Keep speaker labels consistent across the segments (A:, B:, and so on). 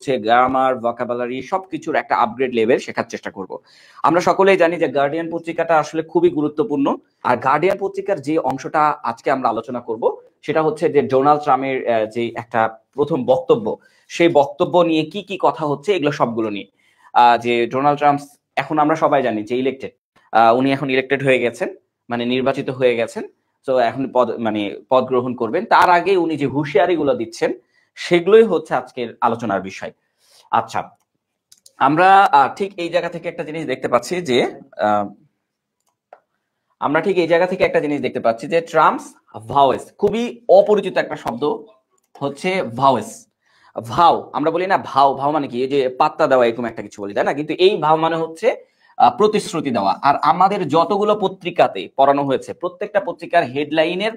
A: হচ্ছে grammar, vocabulary সবকিছুর একটা আপগ্রেড লেভেল শেখার চেষ্টা করব। আমরা সকলেই জানি যে গার্ডিয়ান পত্রিকাটা আসলে খুবই গুরুত্বপূর্ণ। আর গার্ডিয়ান পত্রিকার যে অংশটা আজকে আমরা আলোচনা করব সেটা হচ্ছে যে ডোনাল্ড ট্রাম্পের যে একটা প্রথম বক্তব্য, সেই বক্তব্য নিয়ে কি কি কথা হচ্ছে এগুলো সবগুলো নিয়ে। যে ডোনাল্ড ট্রাম্প এখন আমরা সবাই জানি যে ইলেক্টেড, উনি এখন ইলেক্টেড হয়ে গেছেন, মানে নির্বাচিত হয়ে গেছেন। তো এখন পদ গ্রহণ করবেন। তার আগে উনি যে হুঁশিয়ারিগুলো দিচ্ছেন সেগুলোই হচ্ছে আজকের আলোচনার বিষয়। আচ্ছা, আমরা ঠিক এই জায়গা থেকে একটা জিনিস দেখতে পাচ্ছি যে ট্রাম্পস ভাওয়েস, খুবই অপরিচিত একটা শব্দ হচ্ছে ভাওয়েস। ভাও আমরা বলি না, ভাও ভাও মানে কি, এই যে পাত্তা দেওয়া এরকম একটা কিছু বলি, তাই না? কিন্তু এই ভাও মানে হচ্ছে প্রতিশ্রুতি দেওয়া। আর আমাদের যতগুলো পত্রিকাতে পড়ানো হয়েছে প্রত্যেকটা পত্রিকার হেডলাইনের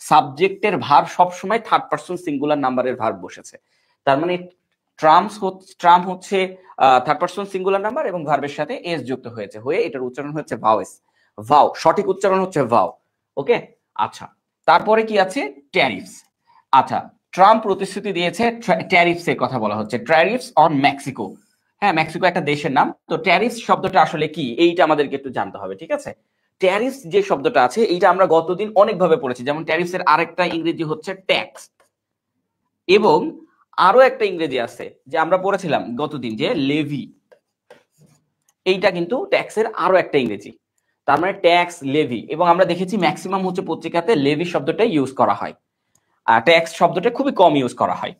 A: সাবজেক্টের ভার্ব সবসময় থার্ড পারসন সিঙ্গুলার নাম্বারের ভার্ব বসেছে। তার মানে ট্রাম্প হচ্ছে থার্ড পারসন সিঙ্গুলার নাম্বার এবং ভার্বের সাথে এস যুক্ত হয়েছে, হয়ে এটার উচ্চারণ হচ্ছে ভাওয়েস। ভাও সঠিক উচ্চারণ হচ্ছে ভাও। ওকে, আচ্ছা, তারপরে কি আছে? ট্যারিফস। আচ্ছা, ট্রাম্প প্রতিশ্রুতি দিয়েছে, ট্যারিফস এর কথা বলা হচ্ছে, ট্যারিফস অন মেক্সিকো। হ্যাঁ, মেক্সিকো একটা দেশের নাম। তো ট্যারিফস শব্দটা আসলে কি এইটা আমাদেরকে একটু জানতে হবে, ঠিক আছে? ট্যারিফস যে শব্দটা আছে এইটা আমরা গতদিন অনেকভাবে পড়েছি। যেমন ট্যারিফস এর আরেকটা ইংরেজি হচ্ছে ট্যাক্স, এবং আরো একটা ইংরেজি আছে যে আমরা পড়েছিলাম গতদিন, যে লেভি। এইটা কিন্তু ট্যাক্সের আরো একটা ইংরেজি। তার মানে ট্যাক্স, লেভি, এবং আমরা দেখেছি ম্যাক্সিমাম হচ্ছে পত্রিকাতে লেভি শব্দটা ইউজ করা হয়, আর ট্যাক্স শব্দটা খুবই কম ইউজ করা হয়।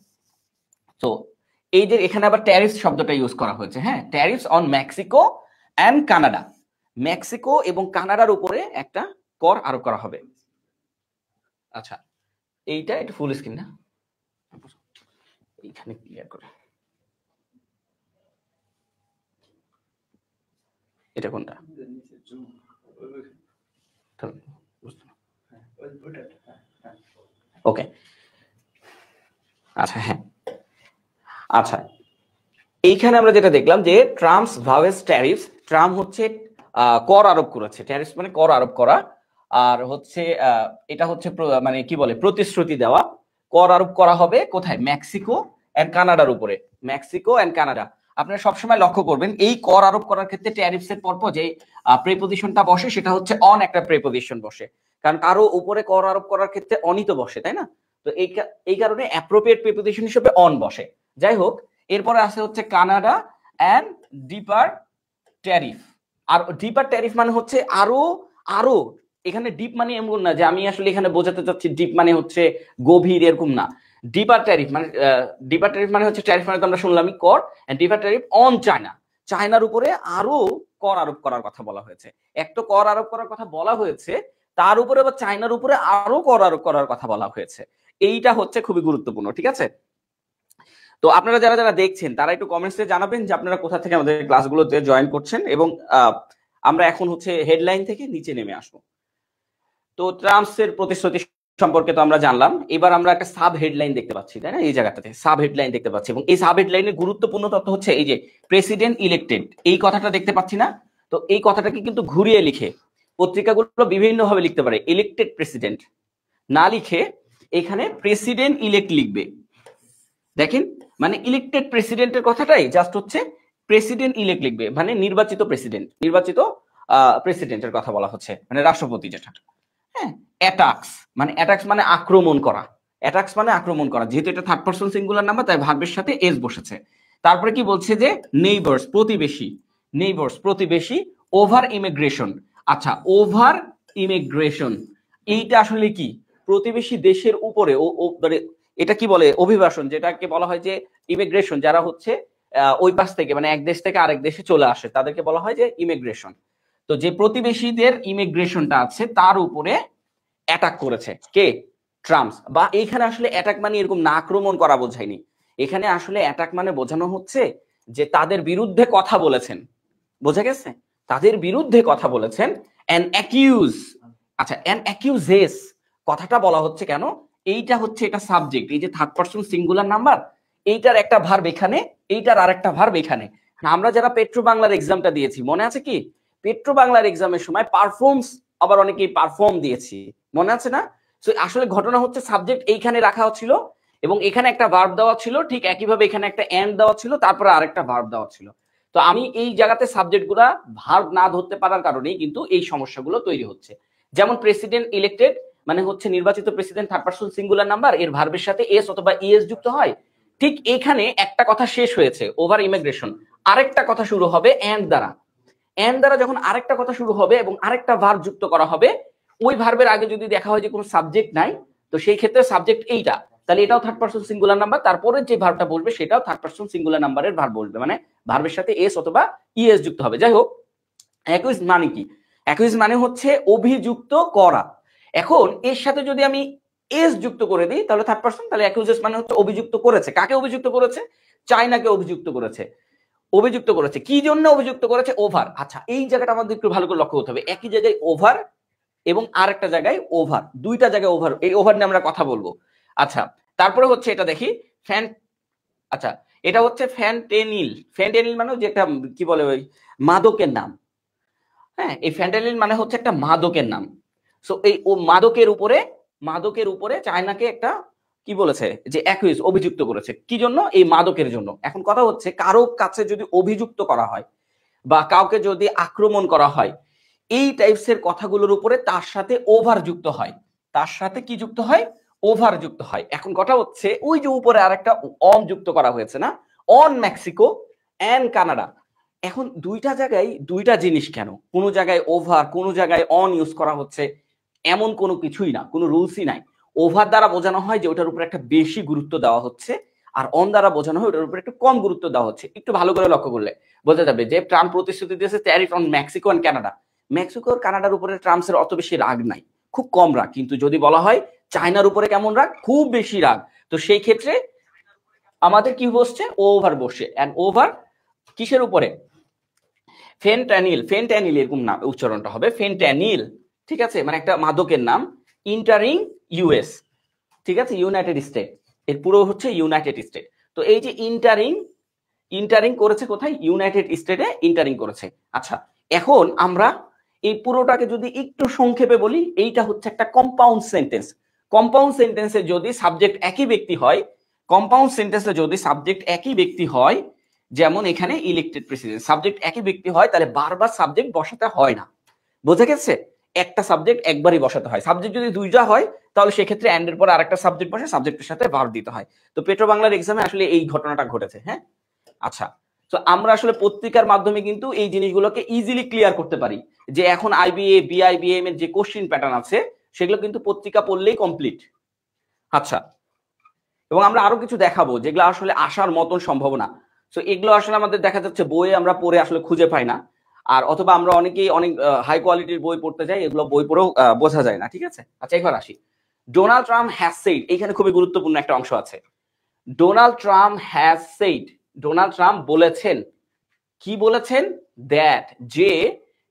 A: তো এই যে এখানে আবার ট্যারিফস শব্দটা ইউজ করা হয়েছে। হ্যাঁ, tariffs on Mexico and Canada. Mexico এবং কানাডার উপরে একটা কর আরোপ করা হবে। আচ্ছা, এইটা একটু ফুল স্ক্রিন না, এইখানে ক্লিয়ার করে, এটা কোনটা? ওকে, আচ্ছা, হ্যাঁ, আচ্ছা, এইখানে আমরা যেটা দেখলাম যে ট্রাম্পস ভাওয়েস ট্যারিফস, ট্রাম্প হচ্ছে কর আরোপ করেছে। ট্যারিফস মানে কর আরোপ করা, আর হচ্ছে এটা হচ্ছে মানে কি বলে, প্রতিশ্রুতি দেওয়া। কর আরোপ করা হবে কোথায়? মেক্সিকো এন্ড কানাডার উপরে। Mexico and Canada. আপনারা সবসময় লক্ষ্য করবেন এই কর আরোপ করার ক্ষেত্রে ট্যারিফস এর পরপর যে প্রেপোজিশনটা বসে সেটা হচ্ছে অন একটা প্রেপোজিশন বসে, কারণ কারো উপরে কর আরোপ করার ক্ষেত্রে অনই তো বসে, তাই না? তো এই কারণে অ্যাপ্রোপ্রিয়েট প্রেপোজিশন হিসেবে অন বসে। যাই হোক, এরপরে আছে হচ্ছে কানাডা এন্ড ডিপার ট্যারিফ। আর ডিপার ট্যারিফ মানে হচ্ছে আরো আরো, এখানে ডিপ মানে এমন না যে আমি আসলে এখানে বোঝাতে চাচ্ছি ডিপ মানে হচ্ছে গভীর, এরকম না। ডিপার ট্যারিফ মানে হচ্ছে ট্যারিফ মানে তো আমরা শুনলামই কর, and deeper tariff on China. চায়নার উপরে আরো কর আরোপ করার কথা বলা হয়েছে। এক তো কর আরোপ করার কথা বলা হয়েছে, তার উপরে আবার চায়নার উপরে আরো কর আরোপ করার কথা বলা হয়েছে। এইটা হচ্ছে খুবই গুরুত্বপূর্ণ, ঠিক আছে? তো আপনারা যারা যারা দেখছেন তারা একটু কমেন্টসে জানাবেন যে আপনারা কোথা থেকে আমাদের ক্লাসগুলোতে জয়েন করছেন, এবং আমরা এখন হচ্ছে হেডলাইন থেকে নিচে নেমে আসবো। তো ট্রাম্পসের প্রতিশ্রুতি সম্পর্কে তো আমরা জানলাম। এবার আমরা একটা সাব হেডলাইন দেখতে পাচ্ছি, তাই না? এই জায়গাটাতে সাব হেডলাইন দেখতে পাচ্ছি, এবং এই সাব হেডলাইনের গুরুত্বপূর্ণ তথ্য হচ্ছে এই যে প্রেসিডেন্ট ইলেক্টেড, এই কথাটা দেখতে পাচ্ছি না? তো এই কথাটাকে কিন্তু ঘুরিয়ে লিখে পত্রিকাগুলো বিভিন্ন ভাবে লিখতে পারে। ইলেক্টেড প্রেসিডেন্ট না লিখে এখানে প্রেসিডেন্ট ইলেক্ট লিখবে। দেখেন, মানে ইলেক্টেড প্রেসিডেন্টের কথাটাই জাস্ট হচ্ছে প্রেসিডেন্ট ইলেক্ট লিখবে, মানে নির্বাচিত প্রেসিডেন্টের কথা বলা হচ্ছে, মানে রাষ্ট্রপতি যেটা। হ্যাঁ, অ্যাটাক্স মানে আক্রমণ করা। অ্যাটাক্স মানে আক্রমণ করা, যেহেতু এটা থার্ড পারসন সিঙ্গুলার নাম্বার তাই ভার্বের সাথে এস বসেছে। তারপরে কি বলছে যে নেইবার্স প্রতিবেশী, ওভার ইমিগ্রেশন। আচ্ছা, ওভার ইমিগ্রেশন এইটা আসলে কি? প্রতিবেশী দেশের উপরে মানে এটা কি বলে, অভিবাসন, যেটাকে বলা হয় যে ইমিগ্রেশন, যারা হচ্ছে ওই পাশ থেকে মানে এক দেশ থেকে আরেক দেশে চলে আসে তাদেরকে বলা হয় যে ইমিগ্রেশন। তো যে প্রতিবেশীদের ইমিগ্রেশনটা আছে তার উপরে অ্যাটাক করেছে কে? ট্রাম্পস। বা এইখানে আসলে অ্যাটাক মানে এরকম না আক্রমণ করা বোঝায়নি, এখানে আসলে অ্যাটাক মানে বোঝানো হচ্ছে যে তাদের বিরুদ্ধে কথা বলেছেন। বোঝা গেছে? তাদের বিরুদ্ধে কথা বলেছেন। অ্যান অ্যাকিউজ, আচ্ছা, অ্যান অ্যাকিউজেস কথাটা বলা হচ্ছে কেন? এইটা হচ্ছে এটা সাবজেক্ট, এই যে থার্ড পারসন সিঙ্গুলার নাম্বার, এইটার একটা ভার্ব এখানে, এইটার আরেকটা ভার্ব এখানে। আমরা যারা পেট্রো বাংলার এক্সামটা দিয়েছি মনে আছে কি? পেট্রো বাংলার এক্সামের সময় পারফর্মস, আবার অনেকেই পারফর্ম দিয়েছি, মনে আছে না? তো আসলে ঘটনা হচ্ছে সাবজেক্ট এইখানে রাখা হচ্ছিল, এবং এখানে একটা ভার্ব দেওয়া ছিল, ঠিক একইভাবে এখানে একটা এন্ড দেওয়া ছিল, তারপরে আরেকটা ভার্ব দেওয়া ছিল। তো আমি এই জায়গাতে সাবজেক্টগুলা ভার্ব না ধরতে পারার কারণেই কিন্তু এই সমস্যাগুলো তৈরি হচ্ছে। যেমন প্রেসিডেন্ট ইলেক্টেড মানে হচ্ছে নির্বাচিত president third person singular number, এর ভার্বের সাথে এস অথবা ইএস যুক্ত হয়। ঠিক এখানে একটা কথা শেষ হয়েছে ওভার ইমিগ্রেশন, আরেকটা কথা শুরু হবে এন্ড দ্বারা। এন্ড দ্বারা যখন আরেকটা কথা শুরু হবে এবং আরেকটা ভার্ব যুক্ত করা হবে, ওই ভার্বের আগে যদি দেখা হয় যে কোনো সাবজেক্ট নাই, তো সেই ক্ষেত্রে সাবজেক্ট এইটা, তাহলে এটাও থার্ড পারসন সিঙ্গুলার নাম্বার, তারপরে যে ভার্বটা বসবে সেটাও থার্ড পারসন সিঙ্গুলার নাম্বারের ভার্ব বসবে, মানে ভার্বের সাথে এস অথবা ইএস যুক্ত হবে। যাই হোক, অ্যাকিউজ মানে কি? অ্যাকিউজ মানে হচ্ছে অভিযুক্ত করা। এখন এর সাথে যদি আমি এস যুক্ত করে দিই তাহলে থার্ড পারসন, তাহলে অ্যাকিউজেস মানে হচ্ছে অভিযুক্ত করেছে। কাকে অভিযুক্ত করেছে? চায়নাকে অভিযুক্ত করেছে। অভিযুক্ত করেছে কি জন্য অভিযুক্ত করেছে? ওভার। আচ্ছা, এই জায়গাটা আমাদের একটু ভালো করে লক্ষ্য করতে হবে। একই জায়গায় ওভার এবং আরেকটা জায়গায় ওভার, দুইটা জায়গায় ওভার, এই ওভার নিয়ে আমরা কথা বলবো। আচ্ছা, তারপরে হচ্ছে এটা দেখি ফ্যান, আচ্ছা এটা হচ্ছে ফ্যান্টেনিল। ফ্যান্টেনিল মানে যেটা কি বলে ওই মাদকের নাম, হ্যাঁ, এই ফ্যান্টেনিল মানে হচ্ছে একটা মাদকের নাম। সো এই ও মাদকের উপরে চায়নাকে একটা কি বলেছে যে অ্যাকিউজ, অভিযুক্ত করেছে। কি জন্য? এই মাদকের জন্য। এখন কথা হচ্ছে কারো কাছে যদি অভিযুক্ত করা হয় বা কাউকে যদি আক্রমণ করা হয়, এই টাইপসের কথাগুলোর উপরে তার সাথে ওভার যুক্ত হয়। তার সাথে কি যুক্ত হয়? ওভার যুক্ত হয়। এখন কথা হচ্ছে ওই যে উপরে আরেকটা অন যুক্ত করা হয়েছে না, অন মেক্সিকো এন্ড কানাডা। এখন দুইটা জায়গায় দুইটা জিনিস কেন? কোনো জায়গায় ওভার, কোনো জায়গায় অন ইউজ করা হচ্ছে, এমন কোনো কিছুই না, কোনো রুলসই নাই। ওভার দ্বারা বোঝানো হয় যে ওটার উপর একটা বেশি গুরুত্ব দেওয়া হচ্ছে, আর অন দ্বারা বোঝানো হয় ওটার উপর একটু কম গুরুত্ব দেওয়া হচ্ছে। একটু ভালো করে লক্ষ্য করলে বোঝা যাবে যে ট্রাম্প প্রতিশ্রুতি দিয়েছে tariff on Mexico and Canada. Mexico আর কানাডার উপরে ট্রাম্পের অত বেশি রাগ নাই, খুব কম রাগ। কিন্তু যদি বলা হয় চায়নার উপরে কেমন রাগ, খুব বেশি রাগ, তো সেই ক্ষেত্রে আমাদের কি বসছে? ওভার বসে। এন্ড ওভার কিসের উপরে? ফেনট্যানিল। ফেনট্যানিল এরকম নাম উচ্চারণটা হবে, ফেনট্যানিল, ঠিক আছে, মানে একটা মাদকের নাম। ইন্টারিং ইউএস, ঠিক আছে, ইউনাইটেড স্টেট, এর পুরো হচ্ছে ইউনাইটেড স্টেট। তো এই যে ইন্টারিং করেছে কোথায়? ইউনাইটেড স্টেটে ইন্টারিং করেছে। আচ্ছা, এখন আমরা এই পুরোটাকে যদি একটু সংক্ষেপে বলি, এইটা হচ্ছে একটা কম্পাউন্ড সেন্টেন্স। কম্পাউন্ড সেন্টেন্সে যদি সাবজেক্ট একই ব্যক্তি হয়, কম্পাউন্ড সেন্টেন্সে যদি সাবজেক্ট একই ব্যক্তি হয়, যেমন এখানে ইলেক্টেড প্রেসিডেন্ট, সাবজেক্ট একই ব্যক্তি হয়, তাহলে বারবার সাবজেক্ট বসাতে হয় না। বোঝা গেছে? একটা সাবজেক্ট একবারই বসাতে হয়। সাবজেক্ট যদি দুইটা হয় তাহলে সেক্ষেত্রে এন্ড এর পর আরেকটা সাবজেক্ট বসে সাবজেক্টের সাথে ভার্ব দিতে হয়। তো পেট্রো বাংলার এক্সামে আসলে এই ঘটনাটা ঘটেছে। হ্যাঁ, আচ্ছা, তো আমরা আসলে পত্রিকার মাধ্যমে কিন্তু এই জিনিসগুলোকে ইজিলি ক্লিয়ার করতে পারি যে এখন আইবিএ, বিআইবিএম এর যে কোশ্চেন প্যাটার্ন আছে সেগুলো কিন্তু পত্রিকা পড়লেই কমপ্লিট। আচ্ছা, এবং আমরা আরো কিছু দেখাবো যেগুলো আসলে আসার মতন সম্ভাবনা। তো এগুলো আসলে আমাদের দেখা যাচ্ছে বইয়ে আমরা পড়ে আসলে খুঁজে পাই না, আর অথবা আমরা অনেকেই অনেক হাই কোয়ালিটির বই পড়তে যাই, এগুলো বই পড়েও বোঝা যায় না। ঠিক আছে, আচ্ছা এবার আসি। ডোনাল্ড ট্রাম্প হ্যাজ সেইড, এইখানে খুবই গুরুত্বপূর্ণ একটা অংশ আছে। Donald Trump has said, Donald Trump বলেছেন, কি বলেছেন? দ্যাট, যে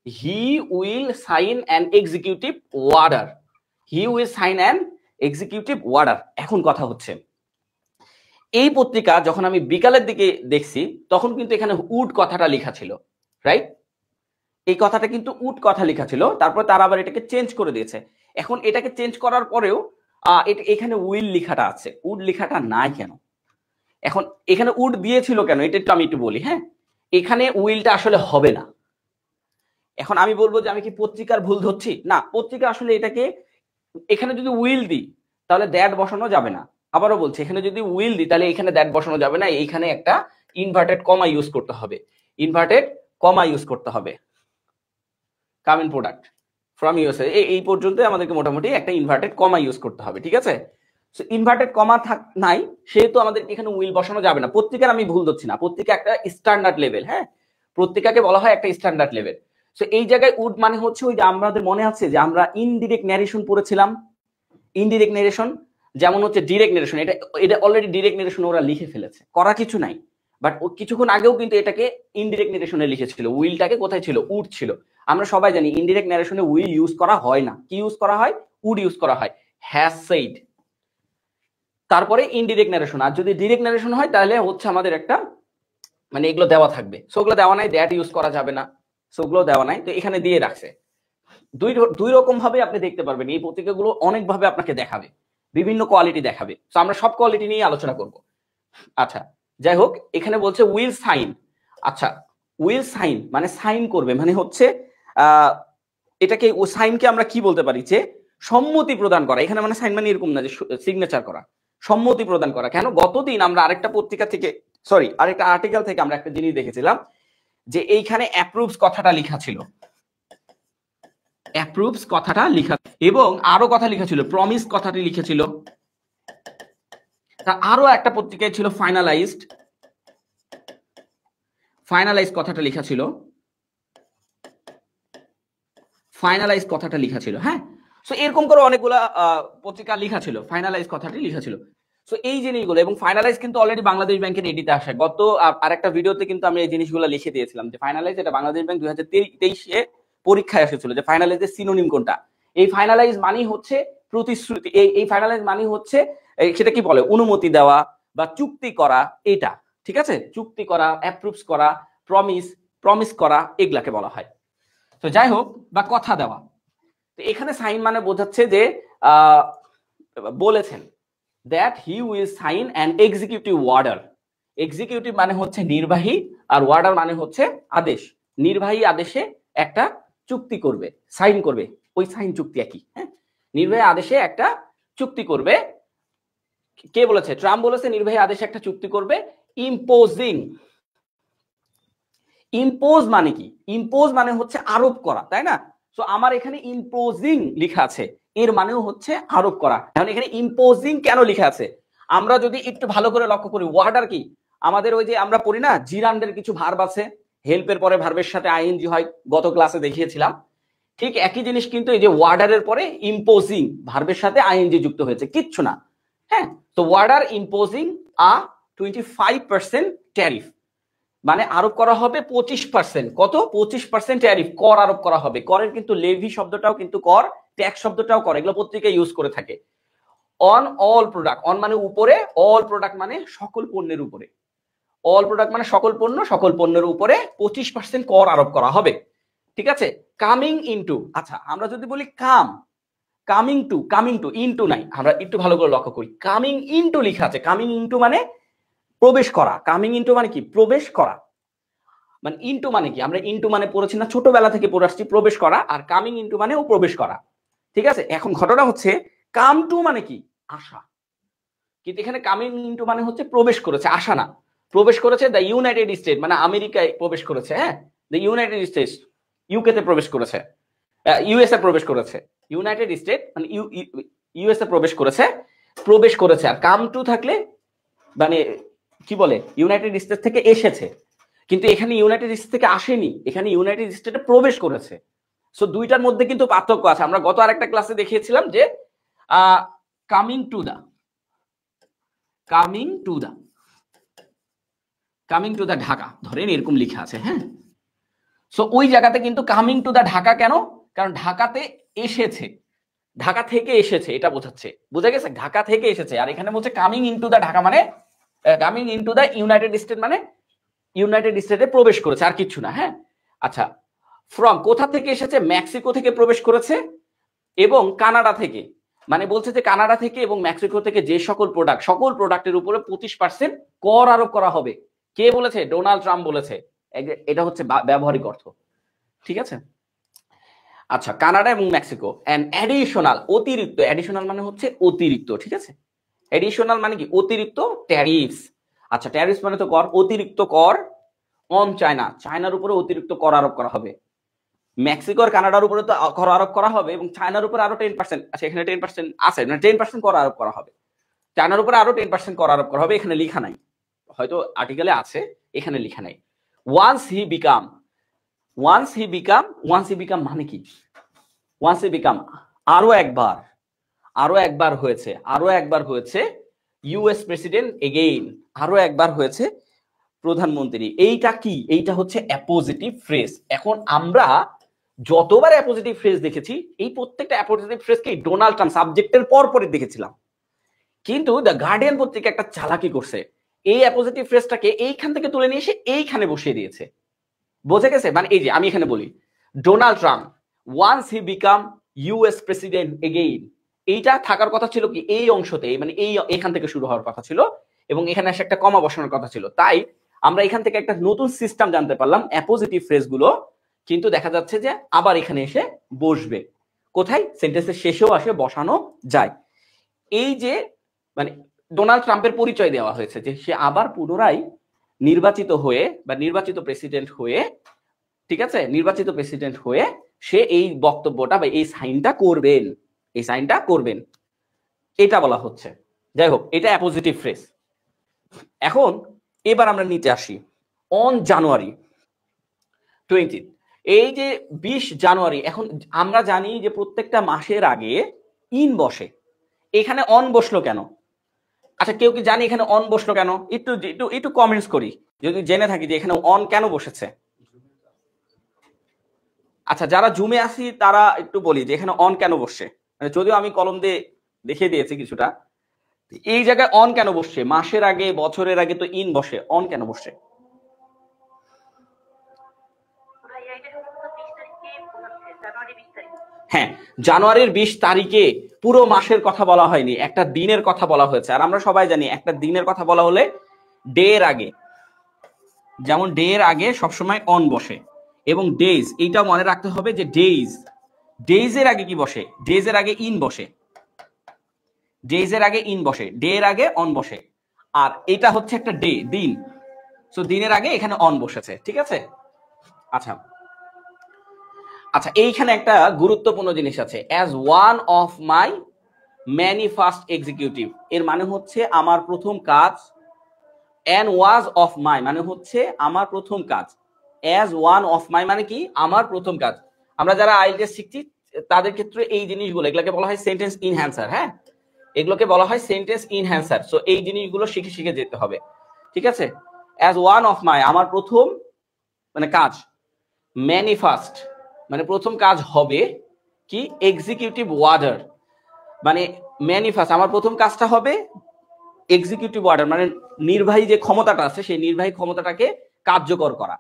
A: he will sign an executive order, he will sign an executive order. এখন কথা হচ্ছে এই পত্রিকা যখন আমি বিকালের দিকে দেখছি তখন কিন্তু এখানে উড কথাটা লেখা ছিল, রাইট? এই কথাটা কিন্তু উড কথা লেখা ছিল, তারপর তারা আবার এটাকে চেঞ্জ করে দিয়েছে। এখন এটাকে চেঞ্জ করার পরেও এখানে উইল লেখাটা আছে, উড লেখাটা নাই কেন? এখন এখানে উড দিয়েছিল কেন, এটা একটু আমি একটু বলি। হ্যাঁ, এখানে উইলটা আসলে হবে না। এখন আমি বলবো যে আমি কি পত্রিকার ভুল ধরছি? না, পত্রিকা আসলে এটাকে, এখানে যদি উইল দিই তাহলে দ্যাট বসানো যাবে না। আবারও বলছি, এখানে যদি উইল দিই তাহলে এখানে দ্যাট বসানো যাবে না, এইখানে একটা ইনভার্টেড কমা ইউজ করতে হবে, ইনভার্টেড কমা ইউজ করতে হবে। কামিং প্রোডাক্ট ফ্রম ইউএসএ, এই পর্যন্ত আমাদেরকে মোটামুটি একটা ইনভার্টেড কমা ইউজ করতে হবে। ঠিক আছে, সো ইনভার্টেড কমা নাই, সেহেতু আমাদের এখানে উইল বসানো যাবে না। পত্রিকার আমি ভুল ধরছি না, পত্রিকা একটা স্ট্যান্ডার্ড লেভেল। হ্যাঁ, পত্রিকাকে বলা হয় একটা স্ট্যান্ডার্ড লেভেল। সো এই জায়গায় উড মানে হচ্ছে ওই যে আমাদের মনে আছে যে আমরা ইনডিরেক্ট ন্যারেশন পড়েছিলাম, ইনডিরেক্ট ন্যারেশন যেমন হচ্ছে ডিরেক্ট ন্যারেশন, এটা এটা অলরেডি ডিরেক্ট ন্যারেশন ওরা লিখে ফেলেছে, করা কিছু নাই। বাট কিছুক্ষণ আগেও কিন্তু এটাকে ইনডিরেক্ট ন্যারেশনে লিখেছিল, উইলটাকে কোথায় ছিল? উড ছিল। আমরা সবাই জানি ইনডিরেক্ট ন্যারেশনে উইল ইউজ করা হয় না, কি ইউজ করা হয়? উড ইউজ করা হয়, হ্যাজ সেইড, তারপরে ইনডিরেক্ট ন্যারেশন। আর যদি ডিরেক্ট ন্যারেশন হয় তাহলে হচ্ছে আমাদের একটা মানে এগুলো দেওয়া থাকবে, সেগুলো দেওয়া নাই, দ্যাট ইউজ করা যাবে না, সেগুলো দেওয়া নাই, তো এখানে দিয়ে রাখছে। দুই রকম ভাবে আপনি দেখতে পারবেন, এই পত্রিকাগুলো অনেকভাবে আপনাকে দেখাবে বিভিন্ন কোয়ালিটি দেখাবে। তো আমরা সব কোয়ালিটি নিয়ে আলোচনা করব। আচ্ছা, যাই হোক, এখানে বলছে উইল সাইন। আচ্ছা, উইল সাইন মানে সাইন করবে, মানে হচ্ছে এটাকে ও সাইনকে আমরা কি বলতে পারি, যে সম্মতি প্রদান করা। এখানে মানে সাইন মানে এরকম না যে সিগনেচার করা, সম্মতি প্রদান করা। কেন, গতদিন আমরা আরেকটা পত্রিকা থেকে, সরি আরেকটা আর্টিকেল থেকে আমরা একটা জিনিস দেখেছিলাম যে এইখানে অ্যাপ্রুভস কথাটা লেখা ছিল, অ্যাপ্রুভস কথাটা লেখা, এবং আরো কথা লেখা ছিল, প্রমিস কথাটি লিখেছিল। আরো একটা পত্রিকায় ছিল ফাইনালাইজড, ফাইনালাইজ কথাটা লেখা ছিল, ফাইনালাইজ কথাটা লেখা ছিল। হ্যাঁ, সো এরকম করে অনেকগুলা পত্রিকা লেখা ছিল, ফাইনালাইজ কথাটি লেখা ছিল। সো এই জিনিসগুলো, এবং ফাইনালাইজ কিন্তু অলরেডি বাংলাদেশ ব্যাংকের এডিতে আসে। গত আরেকটা ভিডিওতে কিন্তু আমি এই জিনিসগুলো লিখে দিয়েছিলাম যে ফাইনালাইজ, এটা বাংলাদেশ ব্যাংক 2023-এ পরীক্ষায় এসেছিল যে ফাইনালাইজের সিনোনিম কোনটা। এই ফাইনালাইজ মানেই হচ্ছে প্রতিশ্রুতি, এই ফাইনালাইজ মানেই হচ্ছে সেটা কি বলে, অনুমতি দেওয়া বা চুক্তি করা, এটা ঠিক আছে, চুক্তি করা, অ্যাপ্রুভস করা, প্রমিস করা, এগুলাকে বলা হয়। তো যাই হোক, বা কথা দেওয়া। তো এখানে সাইন মানে বোঝাচ্ছে যে বলেছেন that he will sign an executive order. Executive মানে হচ্ছে নির্বাহী, আর অর্ডার মানে হচ্ছে আদেশ। নির্বাহী আদেশে একটা চুক্তি করবে, সাইন করবে, ওই সাইন চুক্তি একই। হ্যাঁ, নির্বাহী আদেশে একটা চুক্তি করবে। কে বলেছে? ট্রাম্প বলেছে নির্বাহী আদেশে একটা চুক্তি করবে। ইম্পোজিং, ইম্পোজ মানে কি? ইম্পোজ মানে হচ্ছে আরোপ করা, তাই না? সো আমার এখানে ইম্পোজিং লেখা আছে, এর মানেও হচ্ছে আরোপ করা। এখন এখানে ইম্পোজিং কেন লেখা আছে আমরা যদি একটু ভালো করে লক্ষ্য করি, ওয়ার্ডার কি, আমাদের ওই যে আমরা পড়ি না জিরান্ডের কিছু ভার্ব আছে, হেল্পের পরে ভার্বের সাথে আইএনজি হয়, গত ক্লাসে দেখিয়েছিলাম। ঠিক একই জিনিস কিন্তু এই যে ওয়ার্ডারের পরে ইম্পোজিং ভার্বের সাথে আইএনজি যুক্ত হয়েছে, কিচ্ছু না। হ্যাঁ, তো ওয়ার্ডার ইম্পোজিং আ 25% ট্যারিফ, মানে আরোপ করা হবে 25%। কত? 25% ট্যারিফ, কর আরোপ করা হবে। করের কিন্তু লেভি শব্দটাও কিন্তু কর, ট্যাক্স শব্দটাও কর, এগুলো পত্রিকা ইউজ করে থাকে। অন অল প্রোডাক্ট, অন মানে উপরে, অল প্রোডাক্ট মানে সকল পণ্যের উপরে, অল প্রোডাক্ট মানে সকল পণ্য, সকল পণ্যের উপরে 25% কর আরোপ করা হবে। ঠিক আছে, কামিং ইনটু, আচ্ছা আমরা যদি বলি কামিং টু ইনটু নাই, আমরা একটু ভালো করে লক্ষ্য করি, কামিং ইনটু লেখা আছে। কামিং ইনটু মানে প্রবেশ করা, কামিং ইনটু মানে কি? প্রবেশ করা। মানে ইনটু মানে কি? আমরা ইনটু মানে পড়েছি না, ছোটবেলা থেকে পড়ে আসছি, প্রবেশ করা। আর কামিং ইনটু মানে ও প্রবেশ করা। ঠিক আছে, এখন ঘটনা হচ্ছে কাম টু মানে কি? আসা। কিন্তু এখানে কামিং ইনটু মানে হচ্ছে প্রবেশ করেছে, আসা না। প্রবেশ করেছে দ্য ইউনাইটেড স্টেট, মানে আমেরিকায় প্রবেশ করেছে। হ্যাঁ, দ্য ইউনাইটেড স্টেটস, ইউকে তে প্রবেশ করেছে, ইউএসএ প্রবেশ করেছে। ইউনাইটেড স্টেট মানে ইউএসএ প্রবেশ করেছে, প্রবেশ করেছে। আর কাম টু থাকলে মানে কি বলে, ইউনাইটেড স্টেট থেকে এসেছে। কিন্তু এখানে ইউনাইটেড স্টেট থেকে আসেনি, এখানে ইউনাইটেড স্টেটে প্রবেশ করেছে। সো দুইটার মধ্যে কিন্তু পার্থক্য আছে। আমরা গত আরেকটা ক্লাসে দেখিয়েছিলাম যে coming to the, coming to the, coming to the Dhaka, ধরেন এরকম লেখা আছে। হ্যাঁ, সো ওই জায়গাতে কিন্তু কামিং টু দা ঢাকা কেন? কারণ ঢাকাতে এসেছে, ঢাকা থেকে এসেছে, এটা বোঝাচ্ছে। বুঝা গেছে? ঢাকা থেকে এসেছে। আর এখানে বলছে কামিং ইনটু দা ঢাকা, মানে coming into the United state, মানে ইউনাইটেড স্টেটে প্রবেশ করেছে, আর কিছু না। হ্যাঁ, আচ্ছা, ফ্রম কোথা থেকে এসেছে? মেক্সিকো থেকে প্রবেশ করেছে, এবং কানাডা থেকে, মানে বলছে যে কানাডা থেকে এবং মেক্সিকো থেকে যে সকল প্রোডাক্ট, সকল প্রোডাক্টের উপরে 25% কর আরোপ করা হবে। কে বলেছে? ডোনাল্ড ট্রাম্প বলেছে। এটা হচ্ছে ব্যবহারিক অর্থ। ঠিক আছে, আচ্ছা, কানাডা এবং মেক্সিকো। এন্ড অ্যাডিশনাল, অতিরিক্ত, অ্যাডিশনাল মানে হচ্ছে অতিরিক্ত। ঠিক আছে, অ্যাডিশনাল মানে কি? অতিরিক্ত ট্যারিফস। আচ্ছা, ট্যারিফস মানে তো কর, অতিরিক্ত কর অন চায়না, চায়নার উপরে অতিরিক্ত কর আরোপ করা হবে। মেক্সিকো আর কানাডার উপরে তো কর আরোপ করা হবে, এবং চায়নার উপরে আরো 10%, আচ্ছা এখানে 10% আছে, মানে 10% কর আরোপ করা হবে। চায়নার উপরে আরো 10% কর আরোপ করা হবে, এখানে লেখা নাই, হয়তো আর্টিকেলে আছে, এখানে লেখা নাই। Once he become, once he become, once he become মানে কি? ওয়ান্স হি বিকাম, আরো একবার, আরো একবার হয়েছে, আরো একবার হয়েছে ইউএস প্রেসিডেন্ট এগেইন, আরো একবার হয়েছে প্রধানমন্ত্রী। এইটা কি? এইটা হচ্ছে অ্যাপোজিটিভ ফ্রেজ। এখন আমরা যতবার অ্যাপোজিটিভ ফ্রেজ দেখেছি, এই প্রত্যেকটা অ্যাপোজিটিভ ফ্রেজকে ডোনাল্ড ট্রাম্প সাবজেক্টের পর পরই দেখেছিলাম। কিন্তু দ্য গার্ডিয়ান পত্রিকা একটা চালাকি করছে, এই অ্যাপোজিটিভ ফ্রেজটাকে এইখান থেকে তুলে নিয়ে এসে এইখানে বসিয়ে দিয়েছে। বোঝা গেছে? মানে এই যে আমি এখানে বলি Donald Trump once he become US president again, এইটা থাকার কথা ছিল কি এই অংশতে, মানে এখান থেকে শুরু হওয়ার কথা ছিল এবং এখানে এসে একটা কমা বসানোর কথা ছিল। তাই আমরা এখান থেকে একটা নতুন সিস্টেম জানতে পারলাম, অ্যাপোজিটিভ ফ্রেজ গুলো কিন্তু দেখা যাচ্ছে যে আবার এখানে এসে বসবে। কোথায়? সেন্টেন্সের শেষেও আসে বসানো যায়। এই যে মানে ডোনাল্ড ট্রাম্পের পরিচয় দেওয়া হয়েছে যে সে আবার পুনরায় নির্বাচিত হয়ে বা নির্বাচিত প্রেসিডেন্ট হয়ে, ঠিক আছে, নির্বাচিত প্রেসিডেন্ট হয়ে সে এই বক্তব্যটা বা এই সাইনটা করবেন, এই সাইনটা করবেন, এটা বলা হচ্ছে। যাই হোক, এটা অ্যাপোজিটিভ ফ্রেজ। এখন এবার আমরা নিচে আসি। অন জানুয়ারি 20, এই যে 20 জানুয়ারি, এখন আমরা জানি যে প্রত্যেকটা মাসের আগে ইন বসে, এখানে অন বসলো কেন? আচ্ছা, কেউ কি জানি এখানে অন বসলো কেন? একটু একটু একটু কমেন্টস করি যদি জেনে থাকি যে এখানে অন কেন বসেছে। আচ্ছা, যারা জুমে আসি তারা একটু বলি যে এখানে অন কেন বসছে। মানে যদিও আমি কলম দিয়ে দেখিয়ে দিয়েছি কিছুটা, এই জায়গায় অন কেন বসছে? মাসের আগে বছরের আগে তো ইন বসে, অন কেন বসছে? হ্যাঁ, জানুয়ারির 20 তারিখে পুরো মাসের কথা বলা হয়নি, একটা দিনের কথা বলা হয়েছে। আর আমরা সবাই জানি একটা দিনের কথা বলা হলে ডে এর আগে, যেমন ডে এর আগে সবসময় অন বসে। এবং ডেজ, এইটা মনে রাখতে হবে যে ডেজ, ডেজ এর আগে কি বসে? ডেজ এর আগে ইন বসে, ডেজ এর আগে ইন বসে, ডে এর আগে অন বসে। আর এটা হচ্ছে একটা ডে, দিন, সো দিনের আগে এখানে অন বসেছে, ঠিক আছে? আচ্ছা আচ্ছা, এইখানে একটা গুরুত্বপূর্ণ জিনিস আছে, as one of my many first executive, এর মানে হচ্ছে আমার প্রথম কাজ। অ্যান্ড ওয়াজ অফ মাই মানে হচ্ছে আমার প্রথম কাজ। অ্যাজ ওয়ান অফ মাই মানে কি? আমার প্রথম কাজ। আমরা যারা আইএলটিএস শিখছি তাদের ক্ষেত্রে এই জিনিসগুলো, এগুলোকে বলা হয় সেন্টেন্স ইনহ্যান্সার। হ্যাঁ, এগুলোকে বলা হয় সেন্টেন্স ইনহ্যান্সার। সো এই জিনিসগুলো শিখে শিখে যেতে হবে, ঠিক আছে? অ্যাজ ওয়ান অফ মাই, আমার প্রথম মানে কাজ। ম্যানি ফার্স্ট মানে প্রথম কাজ হবে কি? এক্সিকিউটিভ ওয়ার্ডার, মানে ম্যানি ফার্স্ট আমার প্রথম কাজটা হবে এক্সিকিউটিভ অর্ডার, মানে নির্বাহী যে ক্ষমতাটা আছে সেই নির্বাহী ক্ষমতাটাকে কার্যকর করা।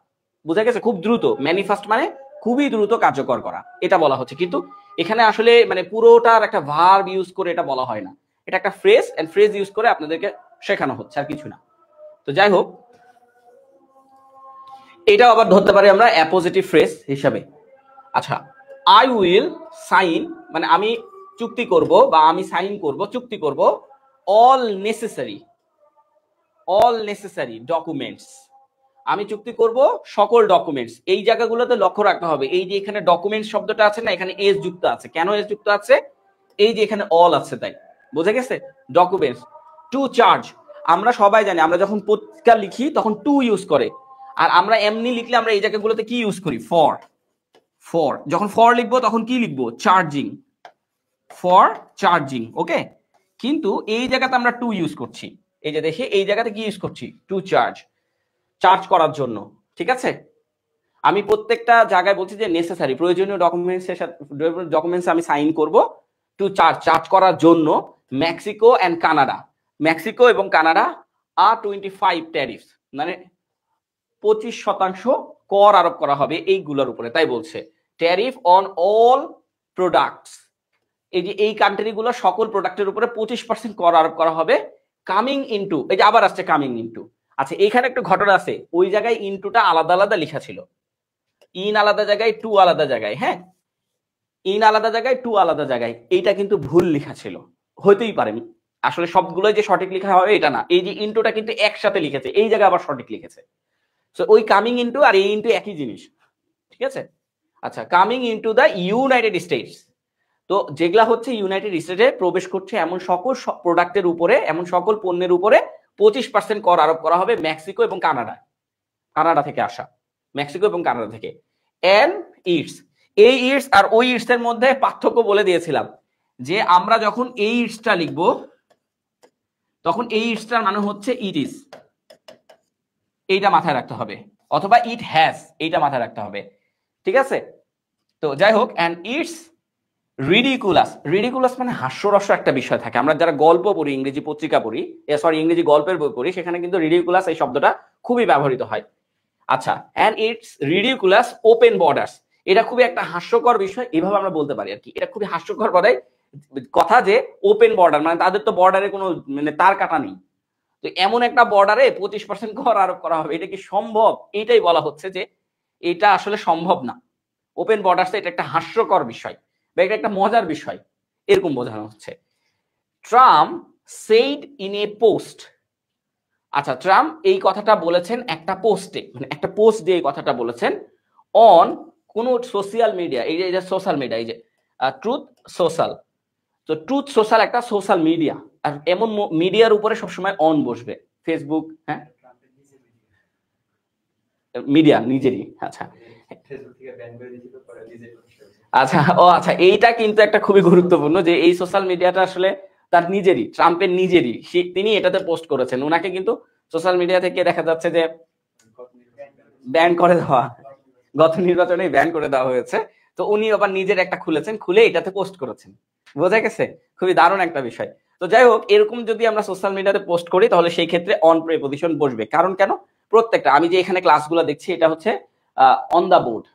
A: বুঝা গেছে? খুব দ্রুত, ম্যানিফেস্ট মানে খুবই দ্রুত কার্যকর করা, এটা বলা হচ্ছে। কিন্তু এখানে আসলে মানে পুরোটার একটা ভার্ব ইউজ করে এটা বলা হয় না, এটা একটা ফ্রেজ, এন্ড ফ্রেজ ইউজ করে আপনাদেরকে শেখানো হচ্ছে, আর কিছু না। তো যাই হোক, এটাও আবার ধরতে পারি আমরা অ্যাপোজিটিভ ফ্রেজ হিসাবে। আচ্ছা, আই উইল সাইন মানে আমি চুক্তি করব বা আমি সাইন করব, চুক্তি করব অল নেসেসারি ডকুমেন্টস, আমি চুক্তি করব সকল ডকুমেন্টস। এই জায়গাগুলোতে লক্ষ্য রাখতে হবে, এই যে এখানে ডকুমেন্টস শব্দটা আছে না, এখানে এস যুক্ত আছে। কেন এস যুক্ত আছে? এই যে এখানে অল আছে তাই। বুঝে গেছে? ডকুমেন্টস। টু চার্জ, আমরা সবাই জানি আমরা যখন পত্রিকা লিখি তখন টু ইউজ করে, আর আমরা এমনি লিখলে আমরা এই জায়গাগুলোতে কি ইউজ করি? ফর। ফর, যখন ফর লিখবো তখন কি লিখবো? চার্জিং, ফর চার্জিং, ওকে। কিন্তু এই জায়গাতে আমরা টু ইউজ করছি, এই যে দেখে এই জায়গাতে কি ইউজ করছি? টু চার্জ, চার্জ করার জন্য, ঠিক আছে? আমি প্রত্যেকটা জায়গায় বলছি যে নেসেসারি, প্রয়োজনীয় ডকুমেন্টস আমি সাইন করব টু চার্জ, চার্জ করার জন্য মেক্সিকো এন্ড কানাডা, মেক্সিকো এবং কানাডা আর 25 ট্যারিফ মানে 25% কর আরোপ করা হবে এইগুলোর উপরে। তাই বলছে ট্যারিফ অন অল প্রোডাক্টস, এই যে এই কান্ট্রিগুলো সকল প্রোডাক্টের উপরে 25% কর আরোপ করা হবে। কামিং ইনটু, এই যে আবার আসছে কামিং ইনটু। আচ্ছা, এখানে একটা ঘটনা আছে, ওই জায়গায় ইনটুটা আলাদা আলাদা লেখা ছিল, ইন আলাদা জায়গায়, টু আলাদা জায়গায়। হ্যাঁ, ইন আলাদা জায়গায়, টু আলাদা জায়গায়, এইটা কিন্তু ভুল লেখা ছিল, হইতেই পারে। আসলে সবগুলো যে সঠিক লেখা হবে এটা না, এই যে ইনটুটা কিন্তু একসাথে লিখেছে, এই জায়গায় আবার সঠিক লিখেছে। সো ওই কামিং ইনটু আর এই ইনটু একই জিনিস, ঠিক আছে? আচ্ছা, coming into the United states, তো যেগুলা হচ্ছে ইউনাইটেড স্টেটে প্রবেশ করছে এমন সকল প্রোডাক্টের উপরে, এমন সকল পণ্যের উপরে 25% কর আরোপ করা হবে মেক্সিকো এবং কানাডা থেকে আসা, মেক্সিকো এবং কানাডা থেকে। এন্ড ইটস, এই ইটস আর ওই ইটস এর মধ্যে পার্থক্য বলে দিয়েছিলাম যে আমরা যখন এই ইটসটা লিখবো তখন এই ইটসটার মানে হচ্ছে ইট ইজ, এইটা মাথায় রাখতে হবে, অথবা ইট হ্যাজ, এইটা মাথায় রাখতে হবে, ঠিক আছে? তো যাই হোক, এন্ড ইটস রিডিকুলাস, রিডিকুলাস মানে হাস্যরস একটা বিষয় থাকে। আমরা যারা গল্প পড়ি, ইংরেজি পত্রিকা পড়ি, ইংরেজি গল্পের বই পড়ি, সেখানে কিন্তু রিডিকুলাস এই শব্দটা খুবই ব্যবহৃত হয়। আচ্ছা, and it's ridiculous open borders, এটা খুবই একটা হাস্যকর বিষয়, এভাবে আমরা বলতে পারি আর কি, এটা খুবই হাস্যকর বলে কথা যে ওপেন বর্ডার, মানে তাদের তো বর্ডারে কোনো মানে তার কাটা নেই, তো এমন একটা বর্ডারে 25% কর আরোপ করা হবে, এটা কি সম্ভব? এটাই বলা হচ্ছে যে এটা আসলে সম্ভব না। ওপেন বর্ডারস এটা একটা হাস্যকর বিষয় বা এটা একটা মজার বিষয়, এরকম বোঝানো হচ্ছে। Trump said in a post, আচ্ছা ট্রাম্প এই কথাটা বলেছেন একটা পোস্টে, মানে একটা পোস্ট দিয়ে এই কথাটা বলেছেন অন কোন সোশ্যাল মিডিয়া, এই যে সোশ্যাল মিডিয়া, এই যে ট্রুথ সোশ্যাল। তো ট্রুথ সোশ্যাল একটা সোশ্যাল মিডিয়া, আর এমন মিডিয়ার উপরে সবসময় অন বসবে, ফেসবুক, হ্যাঁ মিডিয়া নিজেরই, আচ্ছা আচ্ছা ও আচ্ছা, এইটা কিন্তু একটা খুবই গুরুত্বপূর্ণ যে এই সোশ্যাল মিডিয়াটা আসলে তার নিজেরই, ট্রাম্পের নিজেরই, তিনি এটাতে পোস্ট করেছেন। ওনাকে কিন্তু সোশ্যাল মিডিয়া থেকে দেখা যাচ্ছে যে ব্যান করে দেওয়া, গত নির্বাচনে ব্যান করে দেওয়া হয়েছে, তো উনি আবার নিজের একটা খুলেছেন, খুলে এটাতে পোস্ট করেছেন, বোঝা গেছে? খুবই দারুণ একটা বিষয়। তো যাই হোক, এরকম যদি আমরা সোশ্যাল মিডিয়াতে পোস্ট করি তাহলে সেই ক্ষেত্রে অন প্রিপোজিশন বসবে। কারণ কেন? প্রত্যেকটা, আমি যে এখানে ক্লাসগুলো দেখছি এটা হচ্ছে অন দা বোর্ড,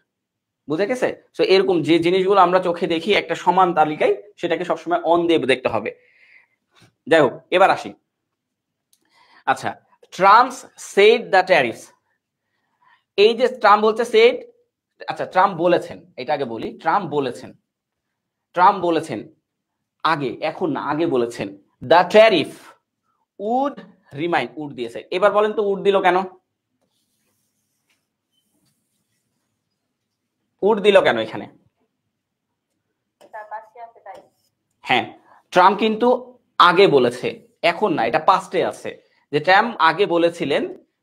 A: বুঝে গেছে? সো এরকম যে জিনিসগুলো আমরা চোখে দেখি একটা সমান তালিকায়, সেটাকে সবসময় অন দিয়ে দেখতে হবে। যাই হোক, এবার আসি। আচ্ছা, ট্রাম্পস সেড দ্য ট্যারিফস, এই যে ট্রাম্প বলছে সেড, আচ্ছা ট্রাম্প বলেছেন, এটা আগে বলি, ট্রাম্প বলেছেন আগে, এখন না, আগে বলেছেন the tariff would remain, would দিয়েছে, এবার বলেন তো উড দিল কেন? উড দিল কেন এখানে? হ্যাঁ, ট্রাম্প কিন্তু আগে বলেছে, এখন না, এটা পাস্টে আছে, যে ট্রাম্প আগে বলেছিলেন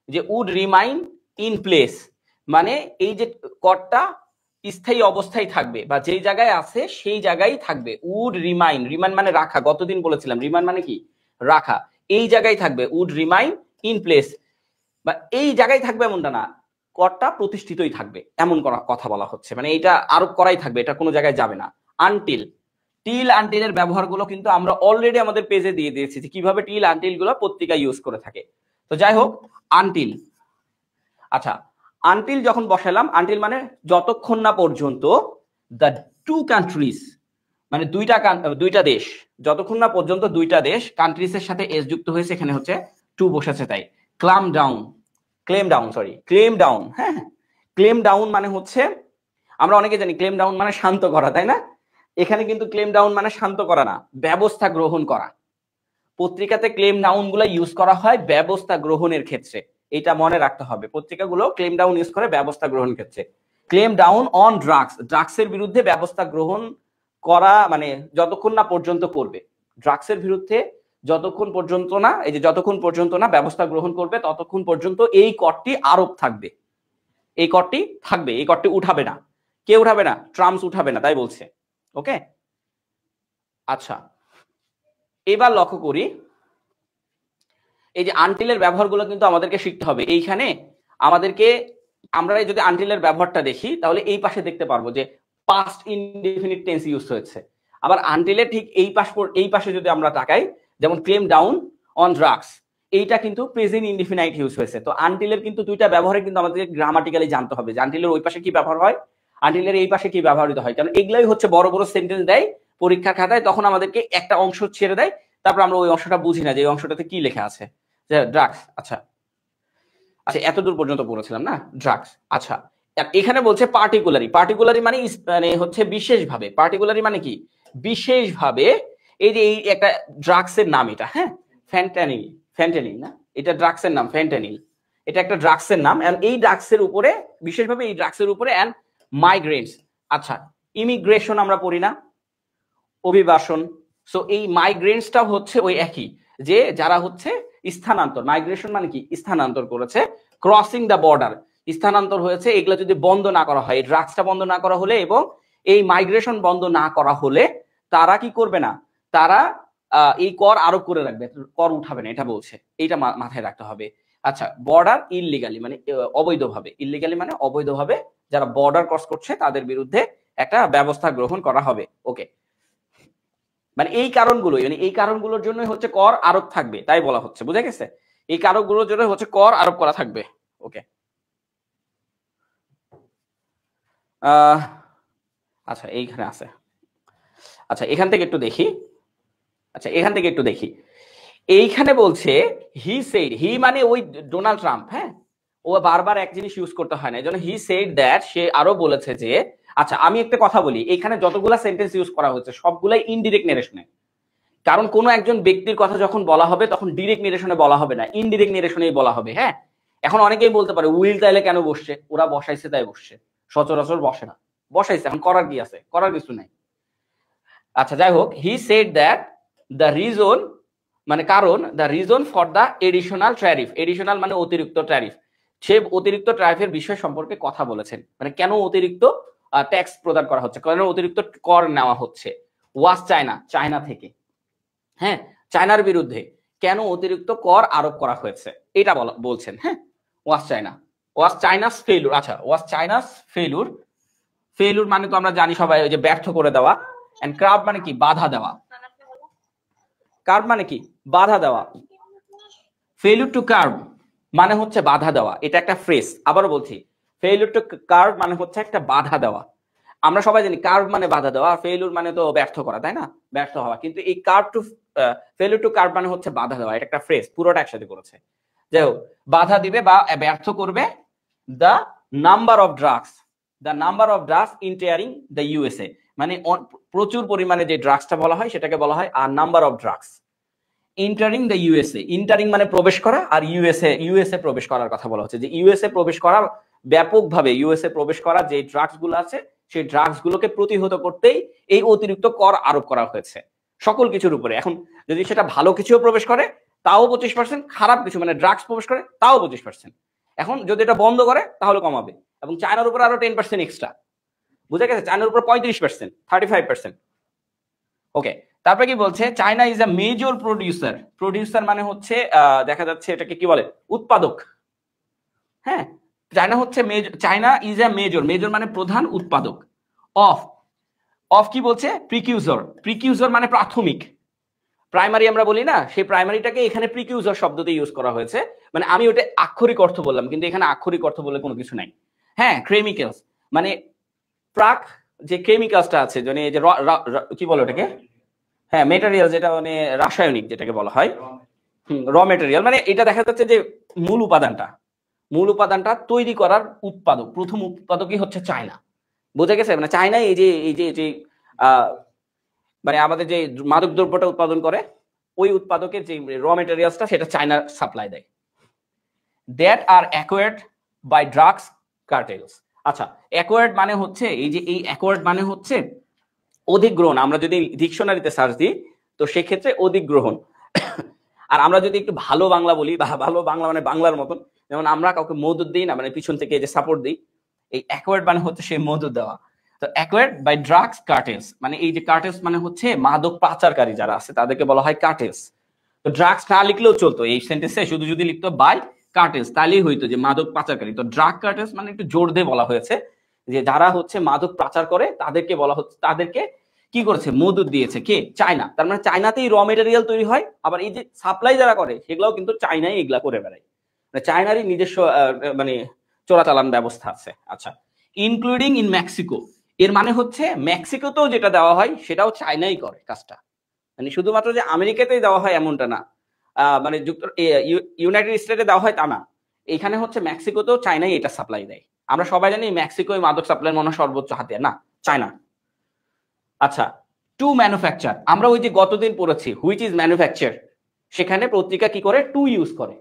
A: যে উড রিমাইন ইন প্লেস, মানে এই যে করটা স্থায়ী অবস্থায় থাকবে, বা যেই জায়গায় আছে সেই জায়গায় থাকবে। উড রিমাইন, রিমাইন মানে রাখা, গতদিন বলেছিলাম রিমাইন মানে কি? রাখা, এই জায়গায় থাকবে, উড রিমাইন ইন প্লেস, বা এই জায়গায় থাকবে এমনটা না, করটা প্রতিষ্ঠিতই থাকবে এমন কথা বলা হচ্ছে, মানে এটা আরোপ করাই থাকবে, এটা কোনো জায়গায় যাবে না। আনটিল, টিল আনটিলের ব্যবহারগুলো কিন্তু আমরা অলরেডি আমাদের পেজে দিয়ে দিয়েছি যে কিভাবে টিল আনটিল গুলো পত্রিকা ইউজ করে থাকে। তো যাই হোক, আনটিল, আচ্ছা আনটিল যখন বসালাম, আনটিল মানে যতক্ষণ না পর্যন্ত দ্য টু কান্ট্রিজ, মানে দুইটা দেশ, যতক্ষণ না পর্যন্ত দুইটা দেশ কান্ট্রিজ এর সাথে এস যুক্ত হয়েছে, এখানে হচ্ছে টু বসেছে, তাই ক্লেম ডাউন, হ্যাঁ ক্লেম ডাউন মানে হচ্ছে, আমরা অনেকে জানি ক্লেম ডাউন মানে শান্ত করা, তাই না? এখানে কিন্তু ক্লেম ডাউন মানে শান্ত করা না, ব্যবস্থা গ্রহণ করা। পত্রিকাতে ক্লেম ডাউন গুলো ইউজ করা হয় ব্যবস্থা গ্রহণের ক্ষেত্রে, এটা মনে রাখতে হবে, পত্রিকাগুলো ক্লেম ডাউন ইউজ করে ব্যবস্থা গ্রহণের ক্ষেত্রে। ক্লেম ডাউন অন ড্রাগসের বিরুদ্ধে ব্যবস্থা গ্রহণ করা, মানে যতক্ষণ না পর্যন্ত করবে, ড্রাগসের বিরুদ্ধে যতক্ষণ পর্যন্ত না, এই যে যতক্ষণ পর্যন্ত না ব্যবস্থা গ্রহণ করবে ততক্ষণ পর্যন্ত এই করটি আরোপ থাকবে, এই করটি থাকবে, এই করটি উঠাবে না, কে উঠাবে না? ট্রাম্পস উঠাবে না, তাই বলছে। ওকে, আচ্ছা এবার লক্ষ্য করি, এই যে আনটিলের ব্যবহারগুলো কিন্তু আমাদেরকে শিখতে হবে। এইখানে আমাদেরকে, আমরা যদি আনটিলের ব্যবহারটা দেখি তাহলে এই পাশে দেখতে পারবো যে পাস্ট ইনডেফিনিট টেন্স ইউজ হয়েছে। আবার আনটিলের ঠিক এই পাশে যদি আমরা তাকাই, যেমন ক্লেম ডাউন অন ড্রাগস, এইটা কিন্তু প্রেজেন্ট ইনডিফিনাইট ইউজ হয়েছে। তো আনটিলের কিন্তু দুইটা ব্যবহারে কিন্তু আমাদেরকে গ্রামাটিক্যালি জানতে হবে যে আনটিলের ওই পাশে কি ব্যবহার হয়, আনটিলের এই পাশে কি ব্যবহৃত হয়, কারণ এগুলাই হচ্ছে বড় বড় সেন্টেন্স দেয় পরীক্ষার খাতায়, তখন আমাদেরকে একটা অংশ ছেড়ে দেয়, তারপর আমরা ওই অংশটা বুঝি না যে এই অংশটাতে কি লেখা আছে। ড্রাগস, আচ্ছা আচ্ছা এতদূর পর্যন্ত পড়েছিলাম না, ড্রাগস। আচ্ছা এখানে বলছে পার্টিকুলারি মানে মানে হচ্ছে বিশেষভাবে, পার্টিকুলারি মানে কি? বিশেষভাবে। এই যে এই একটা ড্রাগসের নাম এটা, হ্যাঁ ফ্যান্টানিল না, এটা ড্রাগসের নাম ফ্যান্টানিল, এটা একটা ড্রাগসের নাম, এন্ড এই ড্রাগসের উপরে বিশেষভাবে, এই ড্রাগসের উপরে এন্ড মাইগ্রেন্টস, আচ্ছা ইমিগ্রেশন আমরা পড়ি না, অভিবাসন, সো এই মাইগ্রেন্টসটা হচ্ছে ওই একই, যে যারা হচ্ছে স্থানান্তর, মাইগ্রেশন মানে কি? স্থানান্তর করেছে, ক্রসিং দ্য বর্ডার, স্থানান্তর হয়েছে, এগুলো যদি বন্ধ না করা হয়, এই ড্রাগসটা বন্ধ না করা হলে এবং এই মাইগ্রেশন বন্ধ না করা হলে তারা কি করবে না, তারা এই কর আরোপ করে রাখবে, কর উঠাবে না, এটা বলছে, এইটা মাথায় রাখতে হবে। আচ্ছা বর্ডার ইললিগালি মানে অবৈধভাবে, ইললিগালি মানে অবৈধভাবে যারা বর্ডার ক্রস করছে তাদের বিরুদ্ধে একটা ব্যবস্থা গ্রহণ করা হবে। ওকে, মানে এই কারণগুলো, মানে এই কারণগুলোর জন্য হচ্ছে কর আরোপ থাকবে, তাই বলা হচ্ছে, বুঝে গেছে? এই কারণগুলোর জন্য হচ্ছে কর আরোপ করা থাকবে। ওকে, আচ্ছা এইখানে আছে, আচ্ছা এখান থেকে একটু দেখি, এইখানে বলছে হি সেড, হি মানে ওই ডোনাল্ড ট্রাম্প, হ্যাঁ ও বারবার এক জিনিস ইউজ করতে হয় না, এই জন্য হি সেড দ্যাট, সে আরো বলেছে যে, আচ্ছা আমি একটা কথা বলি, এখানে যতগুলা সেন্টেন্স ইউজ করা হচ্ছে সবগুলাই ইনডিরেক্ট নেরেশনে, কারণ কোনো একজন ব্যক্তির কথা যখন বলা হবে তখন ডিরেক্ট নিরেশনে বলা হবে না, ইনডিরেক্ট নিরেশনেই বলা হবে। হ্যাঁ, এখন অনেকেই বলতে পারে উইল তাইলে কেন বসছে, ওরা বসাইছে তাই বসছে, সচরাচর বসে না, বসাইছে, এখন করার কি আছে, করার কিছু নাই। আচ্ছা যাই হোক, he said that the reason, মানে কারণ, the reason for the additional tariff, additional মানে অতিরিক্ত ট্যারিফ, সে অতিরিক্ত ট্যারিফের বিষয় সম্পর্কে কথা বলেছেন, মানে কেন অতিরিক্ত ট্যাক্স প্রদান করা হচ্ছে, কেন অতিরিক্ত কর নেওয়া হচ্ছে, ওয়াজ চায়না, চায়না থেকে, হ্যাঁ চায়নার বিরুদ্ধে কেন অতিরিক্ত কর আরোপ করা হয়েছে এটা বলছেন। হ্যাঁ, ওয়াজ চায়না, ওয়াজ চায়নাস ফেইলুর, আচ্ছা ওয়াজ চায়নাস ফেইলুর, ফেইলুর মানে তো আমরা জানি সবাই, ওই যে ব্যর্থ করে দেওয়া, এন্ড ক্রাব মানে কি, বাধা দেওয়া, কার্ভ মানে কি, বাধা দেওয়া, ফেইলুর টু কার্ভ মানে হচ্ছে বাধা দেওয়া, এটা একটা ফ্রেজ, আবারও বলছি, ফেইলুর টু কার্ভ মানে হচ্ছে একটা বাধা দেওয়া, আমরা সবাই জানি কার্ভ মানে বাধা দেওয়া, ফেইলুর মানে তো ব্যর্থ করা, তাই না, ব্যর্থ হওয়া, কিন্তু এই curve to failure to curve মানে হচ্ছে বাধা দেওয়া, এটা একটা ফ্রেজ, পুরোটা একসাথে করেছে। যাই হোক, বাধা দিবে বা ব্যর্থ করবে the number of drugs, the number of drugs entering the USA, মানে প্রচুর পরিমাণে যে ড্রাগসটা বলা হয় সেটাকে বলা হয় আর number of drugs entering the USA, entering মানে প্রবেশ করা, আর ইউএসএ প্রবেশ করার কথা বলা হচ্ছে, যে ইউএসএ প্রবেশ করা, ব্যাপকভাবে ইউএসএ প্রবেশ করা যে ড্রাগস গুলো আছে সেই ড্রাগস গুলোকে প্রতিহত করতেই এই অতিরিক্ত কর আরোপ করা হয়েছে সকল কিছুর উপরে। এখন যদি সেটা ভালো কিছুও প্রবেশ করে তাও 25%, খারাপ কিছু মানে ড্রাগস প্রবেশ করে তাও 25%, এখন যদি এটা বন্ধ করে তাহলে কমাবে, এবং চায়নার উপর আরো 10% এক্সট্রা, বুঝা গেছে, চায়নার উপর 35%, 35%। ওকে, তারপরে কি বলছে, China is a major producer, producer মানে হচ্ছে দেখা যাচ্ছে এটাকে কি বলে, উৎপাদক। হ্যাঁ, চায়না হচ্ছে China is a major, major মানে প্রধান উৎপাদক, অফ, অফ কি বলছে, প্রিকিউজর, প্রিকিউজর মানে প্রাথমিক, প্রাইমারি আমরা বলি না, সেই প্রাইমারিটাকে এখানে প্রিকিউজর শব্দতে ইউজ করা হয়েছে, মানে আমি ওটা আক্ষরিক অর্থ বললাম কিন্তু এখানে আক্ষরিক অর্থ বলে কোনো কিছু নাই। হ্যাঁ, কেমিক্যালস মানে প্রাক যে কেমিক্যালসটা আছে, মানে যে কি বলে ওটাকে, হ্যাঁ মেটেরিয়াল, যেটা মানে রাসায়নিক যেটাকে বলা হয়, র মেটেরিয়াল, মানে এটা দেখা যাচ্ছে যে মূল উপাদানটা তৈরি করার উৎপাদক, প্রথম উৎপাদকই হচ্ছে চায়না, বোঝা গেছে, মানে চায়না এই যে মানে আমাদের যে মাদক দ্রব্যটা উৎপাদন করে ওই উৎপাদকের যে র মেটেরিয়ালসটা সেটা চায়না সাপ্লাই দেয়, that are acquired by drugs cartels. আচ্ছা, অ্যাকোয়ার্ড মানে হচ্ছে এই যে, এই অ্যাকোয়ার্ড মানে হচ্ছে অধিগ্রহণ, আমরা যদি ডিকশনারিতে সার্চ দিই তো সেক্ষেত্রে অধিগ্রহণ, আর আমরা যদি একটু ভালো বাংলা বলি, বা ভালো বাংলা মানে বাংলার মতন, যেমন আমরা কাউকে মদত দিই না, মানে পিছন থেকে যে সাপোর্ট দিই, এই অ্যাকোয়ার্ড মানে হচ্ছে সেই মদত দেওয়া। তো অ্যাকোয়ার্ড বাই ড্রাগস কার্টেলস, মানে এই যে কার্টেলস মানে হচ্ছে মাদক পাচারকারী যারা আছে তাদেরকে বলা হয় কার্টেলস। তো ড্রাগস না লিখলেও চলতো এই সেন্টেন্সে, শুধু যদি লিখতো বাই কার্টেলস তাহলেই হইতো যে মাদক পাচারকারী। তো ড্রাগ কার্টেলস মানে একটু জোর দিয়ে বলা হয়েছে যে যারা হচ্ছে মাদক পাচার করে তাদেরকে বলা হচ্ছে, তাদেরকে কি করেছে, মদত দিয়েছে কে, চায়না। তার মানে চায়নাতেই র মেটেরিয়াল তৈরি হয়, আবার এই যে সাপ্লাই যারা করে সেগুলোও কিন্তু চায়নাই এগুলা করে বেড়ায়, মানে চায়নারই নিজস্ব মানে চোরাচালান ব্যবস্থা আছে। আচ্ছা, ইনক্লুডিং ইন মেক্সিকো, এর মানে হচ্ছে মেক্সিকোতেও যেটা দেওয়া হয় সেটাও চায়নাই করে কাজটা, মানে শুধুমাত্র যে আমেরিকাতেই দেওয়া হয় এমনটা না, মানে ইউনাইটেড স্টেটে দেওয়া হয় তা না, এখানে হচ্ছে মেক্সিকোতেও চায়নাই এটা সাপ্লাই দেয়। আমরা সবাই জানি মেক্সিকো মাদক সাপ্লাই মনে সর্বোচ্চ হাতিয়ার না, চায়না। আচ্ছা, টু ম্যানুফ্যাকচার, আমরা ওই যে গতদিন পড়েছি হুইচ ইজ ম্যানুফ্যাকচার, সেখানে পত্রিকা কি করে, টু ইউজ করে,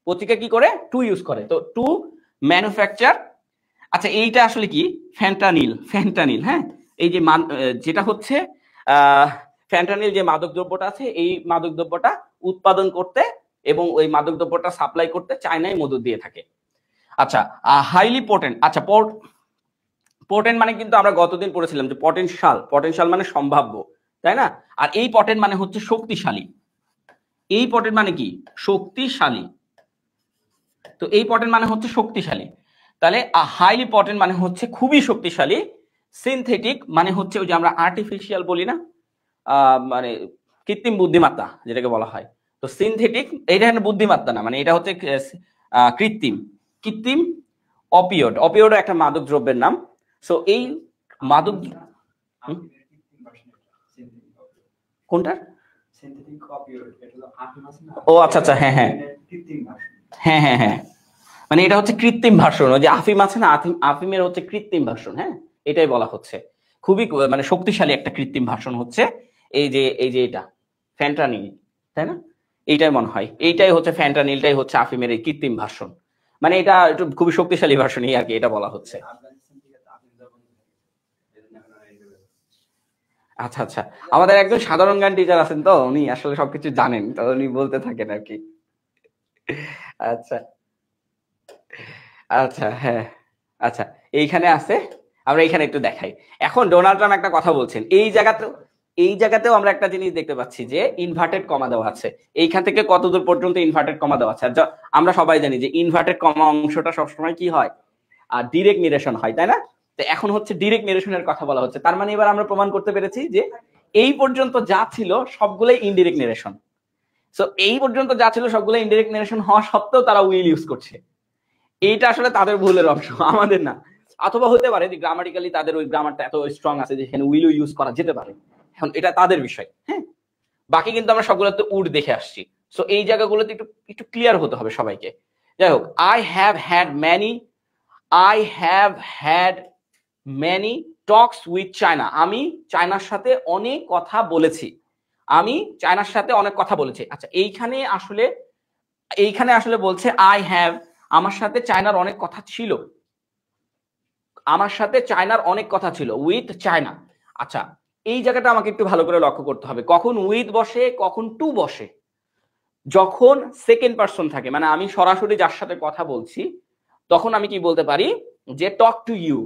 A: পত্রিকা কি করে, টু ইউজ করে, তো টু ম্যানুফ্যাকচার। আচ্ছা, এইটা আসলে কি, ফ্যান্টানিল, ফ্যান্টানিল, হ্যাঁ এই যে যেটা হচ্ছে ফ্যান্টানিল যে মাদক দ্রব্যটা আছে, এই মাদক দ্রব্যটা উৎপাদন করতে এবং ওই মাদক দ্রব্যটা সাপ্লাই করতে চায়নায় মদত দিয়ে থাকে। আচ্ছা, হাইলি পোটেন্ট, আচ্ছা পোটেন্ট মানে কিন্তু আমরা গতদিন পড়েছিলাম যে পটেনশিয়াল, পটেনশিয়াল মানে সম্ভাব্য, তাই না, আর এই পটেন্ট মানে হচ্ছে শক্তিশালী, এই পটেন্ট মানে কি, শক্তিশালী, তো এই পটেন্ট মানে হচ্ছে শক্তিশালী, তাহলে হাইলি পটেন্ট মানে হচ্ছে খুবই শক্তিশালী, সিনথেটিক মানে হচ্ছে ওই যে আমরা আর্টিফিশিয়াল বলি না, মানে কৃত্রিম বুদ্ধিমত্তা যেটাকে বলা হয়, তো সিনথেটিক এটা বুদ্ধিমত্তা না, মানে এটা হচ্ছে কৃত্রিম, কৃত্রিম অপিওড, অপিওড একটা মাদক দ্রব্যের নাম। সো এই মাদক কোনটা? ও আচ্ছা আচ্ছা, হ্যাঁ হ্যাঁ হ্যাঁ হ্যাঁ হ্যাঁ, মানে এটা হচ্ছে কৃত্রিম ভার্সন। ওই যে আফিম আছে না, আফিমের হচ্ছে কৃত্রিম ভার্সন। হ্যাঁ, এটাই বলা হচ্ছে। খুবই মানে শক্তিশালী একটা কৃত্রিম ভার্সন হচ্ছে এই যে এটা ফ্যান্টানিল, তাই না? এইটাই মনে হয়, এইটাই হচ্ছে ফ্যান্টানিলটাই হচ্ছে আফিমের এই কৃত্রিম ভার্সন। মানে এটা একটু খুবই শক্তিশালী ভার্সন আর কি, এটা বলা হচ্ছে। আচ্ছা আচ্ছা, আমাদের একজন সাধারণ জ্ঞান টিচার আছেন, তো উনি আসলে সবকিছু জানেন, তো উনি বলতে থাকেন আর কি। আচ্ছা আচ্ছা, হ্যাঁ আচ্ছা, এইখানে আছে, আমরা এইখানে একটু দেখাই। এখন ডোনাল্ড ট্রাম্প একটা কথা বলছেন, এই জায়গাতেও আমরা একটা জিনিস দেখতে পাচ্ছি যে ইনভার্টেড কমা দেওয়া আছে। এইখান থেকে কতদূর পর্যন্ত ইনভার্টেড কমা দেওয়া আছে? আর আমরা সবাই জানি যে ইনভার্টেড কমা অংশটা সবসময় কি হয়, আর ডিরেক্ট নিরেশন হয়, তাই না? তো এখন হচ্ছে ডিরেক্ট নিরেশনের কথা বলা হচ্ছে। তার মানে এবার আমরা প্রমাণ করতে পেরেছি যে এই পর্যন্ত যা ছিল সবগুলোই ইনডিরেক্ট নিরেশন। সো এই পর্যন্ত যা ছিল সবগুলো ইনডিরেক্ট নিরেশন হওয়া সত্ত্বেও তারা উইল ইউজ করছে। এইটা আসলে তাদের ভুলের অংশ, আমাদের না। অথবা হতে পারে যে গ্রামাটিক্যালি তাদের ওই গ্রামারটা এত স্ট্রং আছে যে এখানে উইলও ইউজ করা যেতে পারে। এখন এটা তাদের বিষয়। হ্যাঁ, বাকি কিন্তু আমরা সবগুলোতে উড দেখে আসছি। সো এই জায়গাগুলোতে একটু একটু ক্লিয়ার হতে হবে সবাইকে। যাই হোক, I have had many talks with China. আমি চায়নার সাথে অনেক কথা বলেছি। আমি চায়নার সাথে অনেক কথা বলেছি। আচ্ছা, এইখানে আসলে বলছে আই হ্যাভ, আমার সাথে চায়নার অনেক কথা ছিল। আমার সাথে চায়নার অনেক কথা ছিল, উইথ চায়না। আচ্ছা, এই জায়গাটা আমাকে একটু ভালো করে লক্ষ্য করতে হবে, কখন উইথ বসে কখন টু বসে। যখন সেকেন্ড পারসন থাকে, মানে আমি সরাসরি যার সাথে কথা বলছি, তখন আমি কি বলতে পারি যে টক টু ইউ।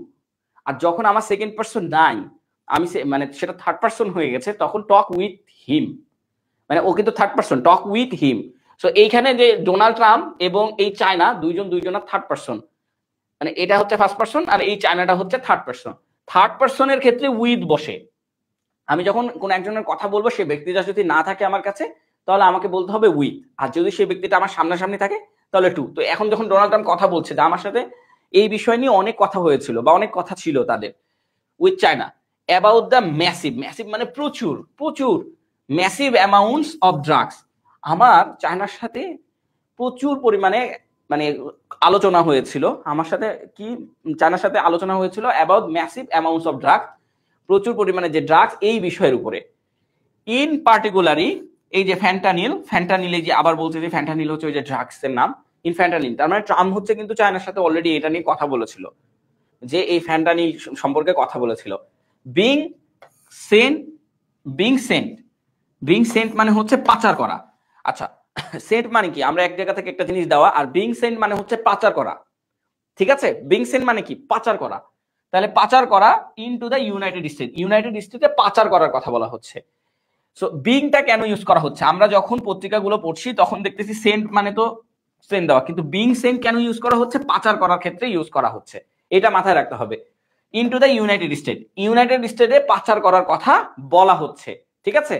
A: আর যখন আমার সেকেন্ড পারসন নাই, আমি মানে সেটা থার্ড পারসন হয়ে গেছে, তখন টক উইথ হিম। মানে ও কিন্তু third person, talk with him. So এইখানে যে ডোনাল্ড ট্রাম্প এবং এই চায়না দুইজনের থার্ড পারসন, মানে এটা হচ্ছে ফার্স্ট পারসন আর এই চায়নাটা হচ্ছে থার্ড পারসন। থার্ড পারসনের ক্ষেত্রে উইথ বসে। আমি যখন কোন একজনের কথা বলবো, সে ব্যক্তিটা যদি না থাকে আমার কাছে, তাহলে আমাকে বলতে হবে উইথ। আর যদি সেই ব্যক্তিটা আমার সামনাসামনি থাকে তাহলে টু। তো এখন যখন ডোনাল্ড ট্রাম্প কথা বলছে যে আমার সাথে এই বিষয় নিয়ে অনেক কথা হয়েছিল বা অনেক কথা ছিল তাদের with China about the massive মানে প্রচুর প্রচুর ম্যাসিভ অ্যামাউন্টস অফ ড্রাগস। আমার চায়নার সাথে প্রচুর পরিমাণে মানে আলোচনা হয়েছিল, আমার সাথে কি চায়নার সাথে আলোচনা হয়েছিল about massive amounts of drugs, প্রচুর পরিমাণে যে ড্রাগস এই বিষয়ের উপরে। ইন পার্টিকুলারলি এই যে ফ্যান্টানিল, এই যে আবার বলছে যে ফ্যান্টানিল হচ্ছে ওই যে ড্রাগস এর নাম, ইনফ্যান্টানিল। তার মানে ট্রাম্প হচ্ছে কিন্তু চায়নার সাথে অলরেডি এটা নিয়ে কথা বলেছিল, যে এই ফ্যান্টানিল সম্পর্কে কথা বলেছিল। বিং সেন্ট মানে হচ্ছে পাচার করা। আচ্ছা, সেন্ট মানে কি? আমরা এক জায়গা থেকে একটা জিনিস দেওয়া, আর বিং সেন্ট মানে হচ্ছে পাচার করা। ঠিক আছে, বিং সেন্ট মানে কি? পাচার করা। তাহলে পাচার করা ইনটু দ্য ইউনাইটেড স্টেটে পাচার করার কথা বলা হচ্ছে। সো বিংটা কেন ইউজ করা হচ্ছে? আমরা যখন পত্রিকাগুলো পড়ছি তখন দেখতেছি সেন্ট মানে তো সেন্ট দেওয়া, কিন্তু বিং সেন্ট কেন ইউজ করা হচ্ছে? পাচার করার ক্ষেত্রে ইউজ করা হচ্ছে, এটা মাথায় রাখতে হবে। ইনটু দ্য ইউনাইটেড স্টেটে পাচার করার কথা বলা হচ্ছে। ঠিক আছে,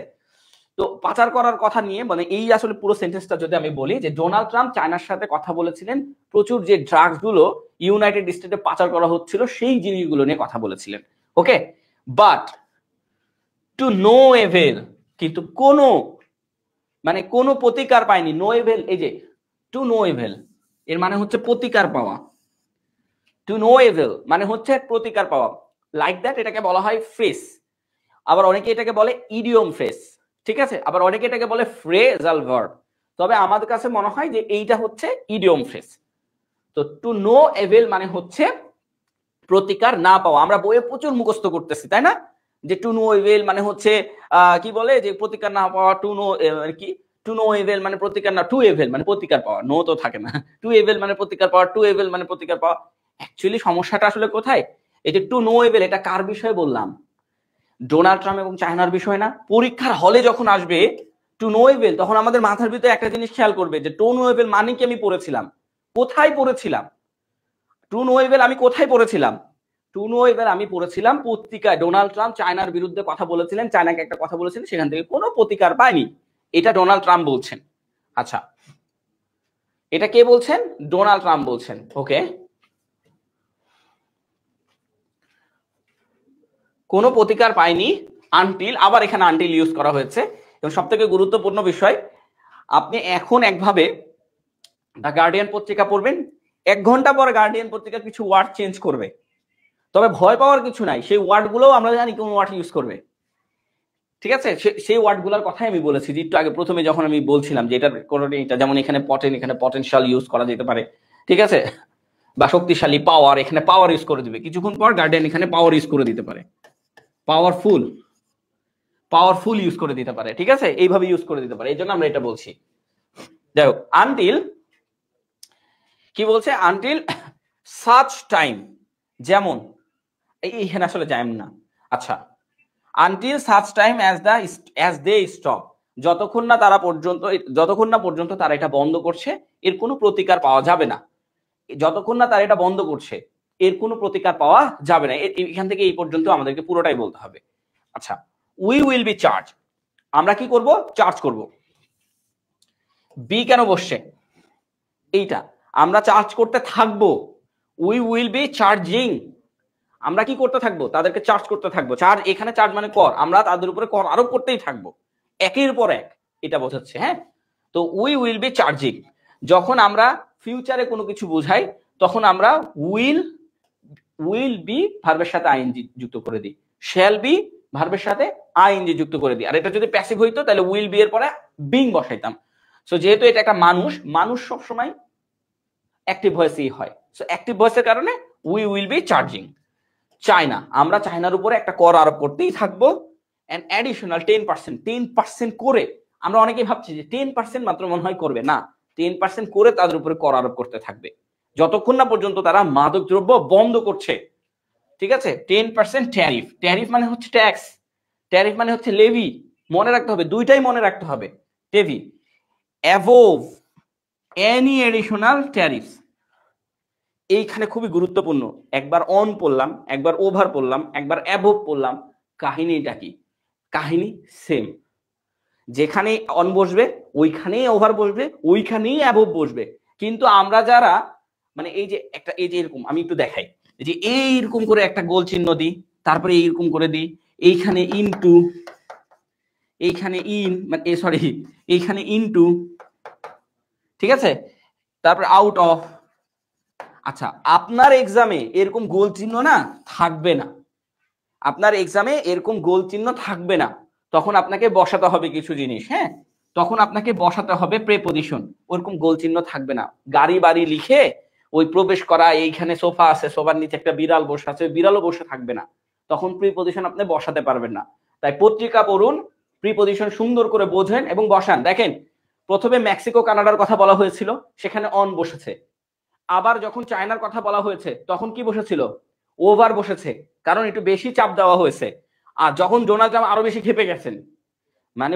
A: তো পাচার করার কথা নিয়ে মানে এই আসলে পুরো সেন্টেন্সটা যদি আমি বলি, যে ডোনাল্ড ট্রাম্প চায়নার সাথে কথা বলেছিলেন, প্রচুর যে ড্রাগস গুলো ইউনাইটেড স্টেটে পাচার করা হচ্ছিল সেই জিনিসগুলো নিয়ে কথা বলেছিলেন। ওকে, বাট টু নো এভেল, কিন্তু কোনো প্রতিকার পায়নি। নো এভেল, এই যে টু নো এভেল এর মানে হচ্ছে প্রতিকার পাওয়া। টু নো এভেল মানে হচ্ছে প্রতিকার পাওয়া। লাইক দ্যাট এটাকে বলা হয় ফ্রেজ, আবার অনেকে এটাকে বলে ইডিয়ম ফ্রেজ। ঠিক আছে, আবার অনেকে এটাকে বলে ফ্রেজাল ভার্ব। তবে আমাদের কাছে মনে হয় যে এইটা হচ্ছে ইডিয়ম ফ্রেজ। তো টু নো এভেল মানে হচ্ছে প্রতিকার না পাওয়া। আমরা বইয়ে প্রচুর মুখস্থ করতেছি, তাই না? যে টু নো এভেল মানে হচ্ছে কি বলে, যে প্রতিকার না পাওয়া। টু নো কি, টু নো এভেল মানে প্রতিকার না, টু এভেল মানে প্রতিকার পাওয়া, নো তো থাকে না। টু এভেল মানে প্রতিকার পাওয়া, টু এভেল মানে প্রতিকার পাওয়া। অ্যাকচুয়ালি সমস্যাটা আসলে কোথায়? এই যে টু নো এভেল, এটা কার বিষয়ে বললাম? ডোনাল্ড ট্রাম্প এবং চায়নার বিষয় না? পরীক্ষার হলে যখন আসবে টু নো এভেল, তখন আমাদের মাথার ভিতরে একটা জিনিস খেয়াল করবে যে টু নো এভেল মানে কি আমি পড়েছিলাম, কোথায় পড়েছিলাম? টু নো এভেল আমি কোথায় পড়েছিলাম? টু নো এভেল আমি পড়েছিলাম পত্রিকায়। ডোনাল্ড ট্রাম্প চায়নার বিরুদ্ধে কথা বলেছিলেন, চায়নাকে একটা কথা বলেছিলেন, সেখান থেকে কোনো প্রতিকার পায়নি, এটা ডোনাল্ড ট্রাম্প বলছেন। আচ্ছা, এটা কে বলছেন? ডোনাল্ড ট্রাম্প বলছেন। ওকে, কোনো প্রতিকার পায়নি আনটিল, আবার এখানে আনটিল ইউজ করা হয়েছে। এবং সব থেকে গুরুত্বপূর্ণ বিষয়, আপনি এখন একভাবে দ্য গার্ডিয়ান পত্রিকা পড়বেন, 1 ঘন্টা পর গার্ডিয়ান পত্রিকা কিছু ওয়ার্ড চেঞ্জ করবে, তবে ভয় পাওয়ার কিছু নাই, সেই ওয়ার্ডগুলোও আমরা জানি কোন ওয়ার্ড ইউজ করবে। ঠিক আছে, সেই ওয়ার্ডগুলোর কথাই আমি বলেছি যে একটু আগে প্রথমে যখন আমি বলছিলাম যে এটা কোনটা, এটা যেমন এখানে এখানে পটেনশিয়াল ইউজ করা যেতে পারে, ঠিক আছে, বা শক্তিশালী পাওয়ার, এখানে পাওয়ার ইউজ করে দিবে, কিছুক্ষণ পর গার্ডিয়ান এখানে পাওয়ার ইউজ করে দিতে পারে, পাওয়ারফুল ইউজ করে দিতে পারে, ঠিক আছে, এইভাবে ইউজ করে দিতে পারে, এই জন্য আমরা এটা বলছি। যাই হোক, আনটিল কি বলছে, আনটিল সাচ টাইম, যেমন এইখানে আসলে যাই না, আচ্ছা, until such time as they stop, যতক্ষণ না পর্যন্ত তারা এটা বন্ধ করছে, এর কোনো প্রতিকার পাওয়া যাবে না, যতক্ষণ না তারা এটা বন্ধ করছে এর কোনো প্রতিকার পাওয়া যাবে না। এখান থেকে এই পর্যন্ত আমাদেরকে পুরোটাই বলতে হবে। আচ্ছা, উই উইল বি চার্জ, আমরা কি করব, চার্জ করব। বি কেন বসছে, এইটা আমরা চার্জ করতে থাকবো, উই উইল বি চার্জিং, আমরা কি করতে থাকবো, তাদেরকে চার্জ করতে থাকবো। চার্জ, এখানে চার্জ মানে কর, আমরা তাদের উপরে কর আরোপ করতেই থাকবো একের পর এক, এটা বোঝাচ্ছে। হ্যাঁ, তো উই উইল বি চার্জিং, যখন আমরা ফিউচারে কোনো কিছু বোঝাই তখন আমরা উইল বি ভার্বের সাথে আইএনজি যুক্ত করে দিই, শ্যাল বি ভার্বের সাথে আইএনজি যুক্ত করে দিই। আর এটা যদি প্যাসিভ হইতো তাহলে উইল বি এর পরে বিং বসাইতাম। সো যেহেতু এটা একটা মানুষ সবসময় অ্যাক্টিভ ভয়েসই হয়, সো অ্যাক্টিভ ভয়েসের কারণে we will be charging. China, আমরা চায়নার উপরে একটা কর আরোপ করতেই থাকবো, এন্ড অ্যাডিশনাল 10% করে, আমরা অনেকেই ভাবছি যে 10% মাত্র মনে হয় করবে, না, 10% করে তাদের উপরে কর আরোপ করতে থাকবে যতক্ষণ না পর্যন্ত তারা মাদক দ্রব্য বন্ধ করছে। ঠিক আছে, 10% ট্যারিফ মানে হচ্ছে ট্যাক্স, ট্যারিফ মানে হচ্ছে লেভি, মনে রাখতে হবে, দুইটাই মনে রাখতে হবে। Levy above any additional tariffs, এইখানে খুবই গুরুত্বপূর্ণ। একবার অন পড়লাম, একবার ওভার পড়লাম, একবার অ্যাবোভ পড়লাম, কাহিনীটা কি, কাহিনী সেম, যেখানে অন বসবে ওইখানেই ওভার বসবে, ওইখানেই অ্যাবোভ বসবে। কিন্তু আমরা যারা মানে এই যে একটা, এই যে এরকম, আমি একটু দেখাই, যে এইরকম করে একটা গোল চিহ্ন দিই, তারপরে এইরকম করে দিই, এইখানে ইনটু, এইখানে মানে সরি, এইখানে ইনটু, ঠিক আছে, তারপরে আউট অফ। আচ্ছা, আপনার এক্সামে এরকম গোল চিহ্ন না থাকবে না, আপনার এক্সামে এরকম গোল চিহ্ন থাকবে না, তখন আপনাকে বসাতে হবে কিছু জিনিস। হ্যাঁ, তখন আপনাকে বসাতে হবে প্রেপজিশন, ওরকম গোল চিহ্ন থাকবে না। গাড়ি বাড়ি লিখে ওই প্রবেশ করা, এইখানে সোফা আছে, সোফার নিচে একটা বিড়াল বসে আছে, বিড়ালও বসে থাকবে না, তখন প্রিপজিশন আপনি বসাতে পারবেন না। তাই পত্রিকা পড়ুন, প্রিপজিশন সুন্দর করে বোঝেন এবং বসান। দেখেন, প্রথমে মেক্সিকো কানাডার কথা বলা হয়েছিল, সেখানে অন বসেছে। আবার যখন চায়নার কথা বলা হয়েছে তখন কি বসেছিল, ওভার বসেছে, কারণ একটু বেশি চাপ দেওয়া হয়েছে। আর যখন ডোনাল্ড ট্রাম্প আরো বেশি খেপে গেছেন, মানে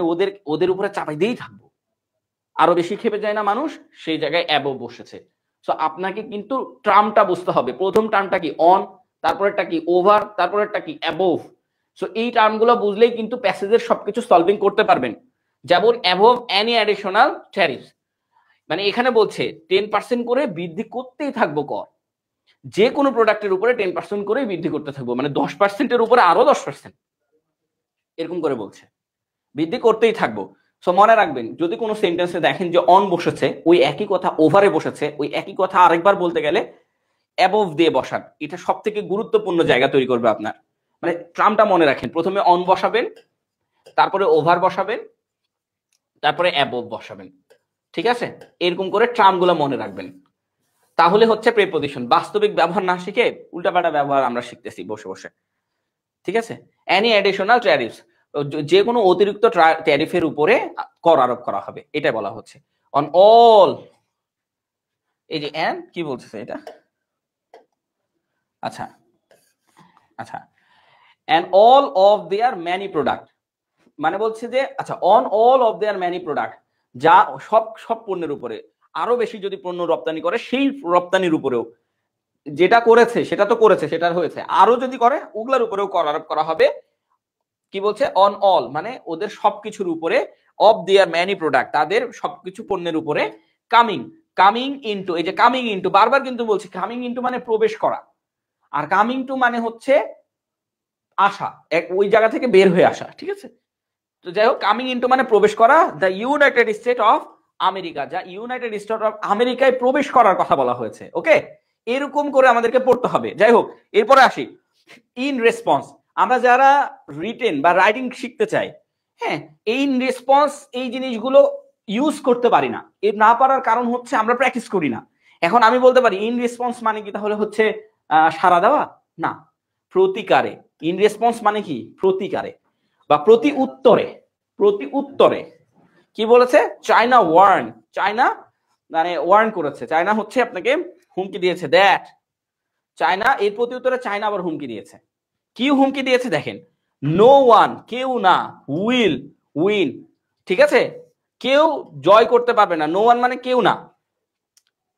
A: ওদের উপরে চাপাই দিয়েই থাকবো, আরো বেশি খেপে যায় না মানুষ, সেই জায়গায় অ্যাবোভ বসেছে। সো আপনাকে কিন্তু টার্মটা বুঝতে হবে, প্রথম টার্মটা কি অন, তারপরেরটা কি ওভার, তারপরেরটা কি অ্যাবোভ। সো এই টার্মগুলো বুঝলেই কিন্তু প্যাসেজের সবকিছু সলভিং করতে পারবেন। যেমন অ্যাবোভ এনি অ্যাডিশনাল ট্যারিফস, মানে এখানে বলছে 10% করে বৃদ্ধি করতেই থাকবো কর, যে কোনো প্রোডাক্টের উপরে 10% করে বৃদ্ধি করতে থাকবো, মানে 10%-এর উপরে আরো 10%, এরকম করে বলছে, বৃদ্ধি করতেই থাকবো। সো মনে রাখবেন, যদি কোনো সেন্টেন্সে দেখেন যে অন বসেছে, ওই একই কথা ওভারে বসেছে, ওই একই কথা আরেকবার বলতে গেলে অ্যাবোভ দিয়ে বসান, এটা সব থেকে গুরুত্বপূর্ণ জায়গা তৈরি করবে আপনার। মানে ট্রামটা মনে রাখেন, প্রথমে অন বসাবেন, তারপরে ওভার বসাবেন, তারপরে অ্যাবোভ বসাবেন। ঠিক আছে, এরকম করে ট্রামগুলো মনে রাখবেন, তাহলে হচ্ছে প্রেপজিশন। বাস্তবিক ব্যবহার না শিখে উল্টাপাল্টা ব্যবহার আমরা শিখতেছি বসে বসে। ঠিক আছে, এনি অ্যাডিশনাল ট্যারিফস, যে কোনো অতিরিক্ত ট্যারিফের উপরে কর আরোপ করা হবে, এটা বলা হচ্ছে। অন অল, এই যে এন্ড কি বলছে এটা, আচ্ছা আচ্ছা, and all of their many product, মানে বলছে যে আচ্ছা, on all of their many product, যা সব পণ্যের উপরে, আরো বেশি যদি পণ্য রপ্তানি করে সেই রপ্তানির উপরেও, যেটা করেছে সেটা তো করেছে, সেটা হয়েছে, আরো যদি করে ওগুলার উপরেও কর আরোপ করা হবে। কি বলছে, অন অল মানে ওদের সবকিছুর উপরে, অফ দেয়ার ম্যানি প্রোডাক্ট তাদের সবকিছু পণ্যের উপরে, কামিং ইনটু, এই যে কামিং ইনটু বারবার কিন্তু বলছি, কামিং ইনটু মানে প্রবেশ করা, আর কামিং টু মানে হচ্ছে আসা, ওই জায়গা থেকে বের হয়ে আসা। ঠিক আছে, তো যাই হোক, কামিং ইনটু মানে প্রবেশ করা, the United state of America, যা ইউনাইটেড স্টেট অফ আমেরিকায় প্রবেশ করার কথা বলা হয়েছে। ওকে, এরকম করে আমাদেরকে পড়তে হবে। যাই হোক, এরপরে আসি ইন রেসপন্স। আমরা যারা রিটেন বা রাইটিং শিখতে চাই, হ্যাঁ, ইন রেসপন্স এই জিনিসগুলো ইউজ করতে পারি না। এর না পারার কারণ হচ্ছে আমরা প্র্যাকটিস করি না। এখন আমি বলতে পারি ইন রেসপন্স মানে কি, তাহলে হচ্ছে সাড়া দেওয়া না, প্রতিকারে। ইন রেসপন্স মানে কি, প্রতিকারে বা প্রতি উত্তরে। প্রতি উত্তরে কি বলেছে, চায়না ওয়ার্ন, চায়না মানে ওয়ার্ন করেছে, চায়না হচ্ছে আপনাকে হুমকি দিয়েছে, দ্যাট চায়না, এর প্রতি উত্তরে চায়না আবার হুমকি দিয়েছে। কি হুমকি দিয়েছে দেখেন, নো ওয়ান, কেউ না, উইল উইন, ঠিক আছে, কেউ জয় করতে পারবে না, নো ওয়ান মানে কেউ না,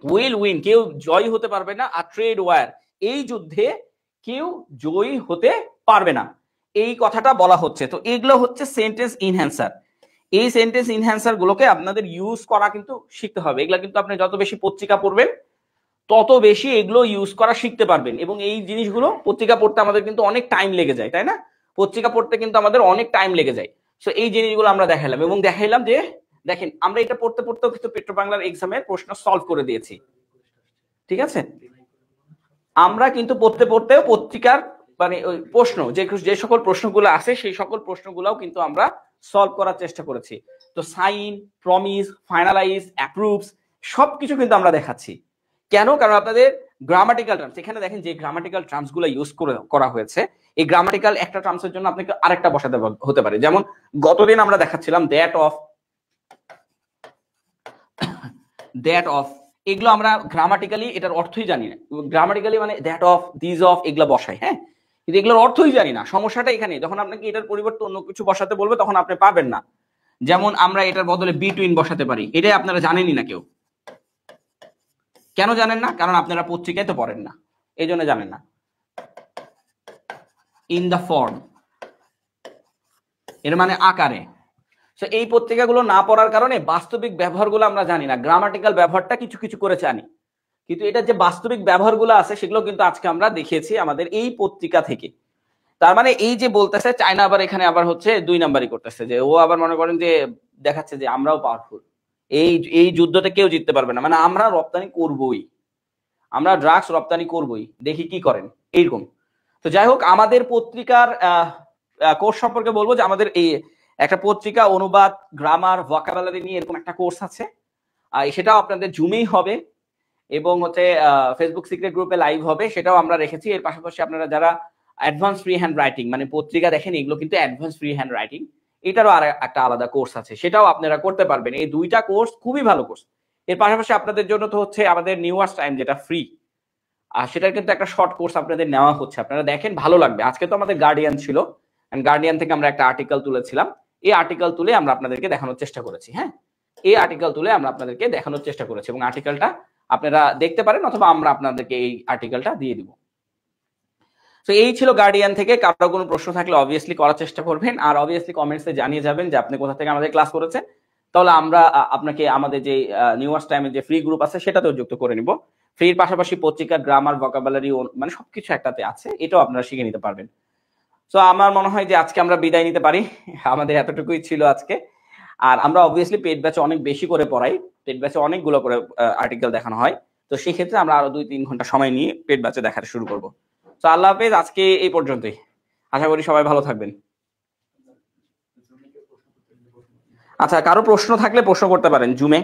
A: উইল উইন কেউ জয়ী হতে পারবে না, আর ট্রেড ওয়ার এই যুদ্ধে কেউ জয়ী হতে পারবে না, এই কথাটা বলা হচ্ছে। তো এগুলো হচ্ছে সেন্টেন্স ইনহ্যান্সার। এই সেন্টেন্স ইনহ্যান্সার গুলোকে আপনাদের ইউজ করা কিন্তু শিখতে হবে। এগুলা কিন্তু আপনি যত বেশি পত্রিকা পড়বেন তত বেশি এগুলো ইউজ করা শিখতে পারবেন। এবং এই জিনিসগুলো পত্রিকা পড়তে আমাদের কিন্তু অনেক টাইম লেগে যায়, তাই না? পত্রিকা পড়তে কিন্তু আমাদের অনেক টাইম লেগে যায়। সো এই জিনিসগুলো আমরা দেখাইলাম, এবং দেখাইলাম যে দেখেন আমরা এটা পড়তে পড়তেও কিন্তু পেট্রো বাংলার এক্সামের প্রশ্ন সলভ করে দিয়েছি, ঠিক আছে? আমরা কিন্তু পড়তে পড়তেও পত্রিকার মানে ওই প্রশ্ন যে সকল প্রশ্নগুলো আছে সেই সকল প্রশ্নগুলোও কিন্তু আমরা সলভ করার চেষ্টা করেছি। তো সাইন, প্রমিস, ফাইনালাইজ, অ্যাপ্রুভস সবকিছু কিন্তু আমরা দেখাচ্ছি। কেন? কারণ আপনাদের গ্রামাটিক্যাল টার্মস, এখানে দেখেন যে গ্রামাটিক্যাল টার্মস গুলো ইউজ করা হয়েছে, এই গ্রামাটিক্যাল একটা টার্মসের জন্য আপনাকে আরেকটা বসাতে হতে পারে। যেমন গতদিন আমরা দেখাচ্ছিলাম দ্যাট অফ, এগুলো আমরা গ্রামাটিক্যালি এটার অর্থই জানি না। গ্রামাটিক্যালি মানে দ্যাট অফ, দিস অফ এগুলো বসাই, হ্যাঁ, কিন্তু এগুলোর অর্থই জানি না। সমস্যাটা এখানে, যখন আপনাকে এটার পরিবর্তে অন্য কিছু বসাতে বলবে তখন আপনি পাবেন না। যেমন আমরা এটার বদলে বিটুইন বসাতে পারি, এটাই আপনারা জানেনই না কেউ। কেন জানেন না? কারণ আপনারা পত্রিকায় তো পড়েন না, এই জন্য জানেন না। ইন দ্য ফর্ম এর মানে আকারে। সো এই পত্রিকাগুলো না পড়ার কারণে বাস্তবিক ব্যবহারগুলো আমরা জানি না, গ্রামাটিক্যাল ব্যবহারটা কিছু কিছু করে জানি, কিন্তু এটা যে বাস্তবিক ব্যবহারগুলো আছে সেগুলো কিন্তু আজকে আমরা দেখিয়েছি আমাদের এই পত্রিকা থেকে। তার মানে এই যে বলতেছে চায়না আবার এখানে আবার হচ্ছে 2 নাম্বারই করতেছে, যে ও আবার মনে করেন যে দেখাচ্ছে যে আমরাও পাওয়ারফুল, এই এই যুদ্ধতে কেউ জিততে পারবে না, মানে আমরা রপ্তানি করবই, আমরা ড্রাগস রপ্তানি করবই, দেখি কি করেন, এইরকম। তো যাই হোক, আমাদের পত্রিকার কোর্স সম্পর্কে বলবো যে আমাদের এই একটা পত্রিকা অনুবাদ, গ্রামার, ভোকাবুলারি নিয়ে এরকম একটা কোর্স আছে, সেটাও আপনাদের জুমেই হবে, এবং হচ্ছে ফেসবুক সিক্রেট গ্রুপে লাইভ হবে, সেটাও আমরা রেখেছি। এর পাশাপাশি আপনারা যারা অ্যাডভান্স ফ্রি হ্যান্ড রাইটিং মানে পত্রিকা দেখেন, এগুলো কিন্তু অ্যাডভান্স ফ্রি হ্যান্ড রাইটিং, এটারও আর একটা আলাদা কোর্স আছে, সেটাও আপনারা করতে পারবেন। এই দুইটা কোর্স খুবই ভালো কোর্স। এর পাশাপাশি আপনাদের জন্য তো হচ্ছে আমাদের নিউয়ার্স টাইম যেটা ফ্রি, আর সেটার কিন্তু একটা শর্ট কোর্স আপনাদের নেওয়া হচ্ছে, আপনারা দেখেন ভালো লাগবে। আজকে তো আমাদের গার্ডিয়ান ছিল, গার্ডিয়ান থেকে আমরা একটা আর্টিকেল তুলেছিলাম, এই আর্টিকেল তুলে আমরা আপনাদেরকে দেখানোর চেষ্টা করেছি, হ্যাঁ, এই আর্টিকেল তুলে আমরা আপনাদেরকে দেখানোর চেষ্টা করেছি, এবং আর্টিকেলটা আপনারা দেখতে পারেন অথবা আমরা আপনাদেরকে এই আর্টিকেলটা দিয়ে দিব। তো এই ছিল গার্ডিয়ান থেকে। কারো কোনো প্রশ্ন থাকলে অবভিয়াসলি করার চেষ্টা করবেন, আর অবভিয়াসলি কমেন্টসে জানিয়ে যাবেন যে আপনি কোথা থেকে আমাদের ক্লাস করেছেন, তাহলে আমরা আপনাকে আমাদের যে নিউয়ার্স টাইমের যে ফ্রি গ্রুপ আছে সেটাতেও যুক্ত করে নিব। ফ্রির পাশাপাশি পত্রিকা, গ্রামার, ভোকাবুলারি মানে সবকিছু একটাতে আছে, এটাও আপনারা শিখে নিতে পারবেন। তো আমার মনে হয় যে আজকে আমরা বিদায় নিতে পারি, আমাদের এতটুকুই ছিল আজকে। আর আমরা অবভিয়াসলি পেড ব্যাচে অনেক বেশি করে পড়াই, পেড ব্যাচে অনেকগুলো করে আর্টিকেল দেখানো হয়, তো সেই ক্ষেত্রে আমরা আরো 2-3 ঘন্টা সময় নিয়ে পেড ব্যাচে দেখাতে শুরু করব। তো আল্লাহ হাফেজ, আজকে এই পর্যন্তই, আশা করি সবাই ভালো থাকবেন। আচ্ছা, কারো প্রশ্ন থাকলে প্রশ্ন করতে পারেন জুমে।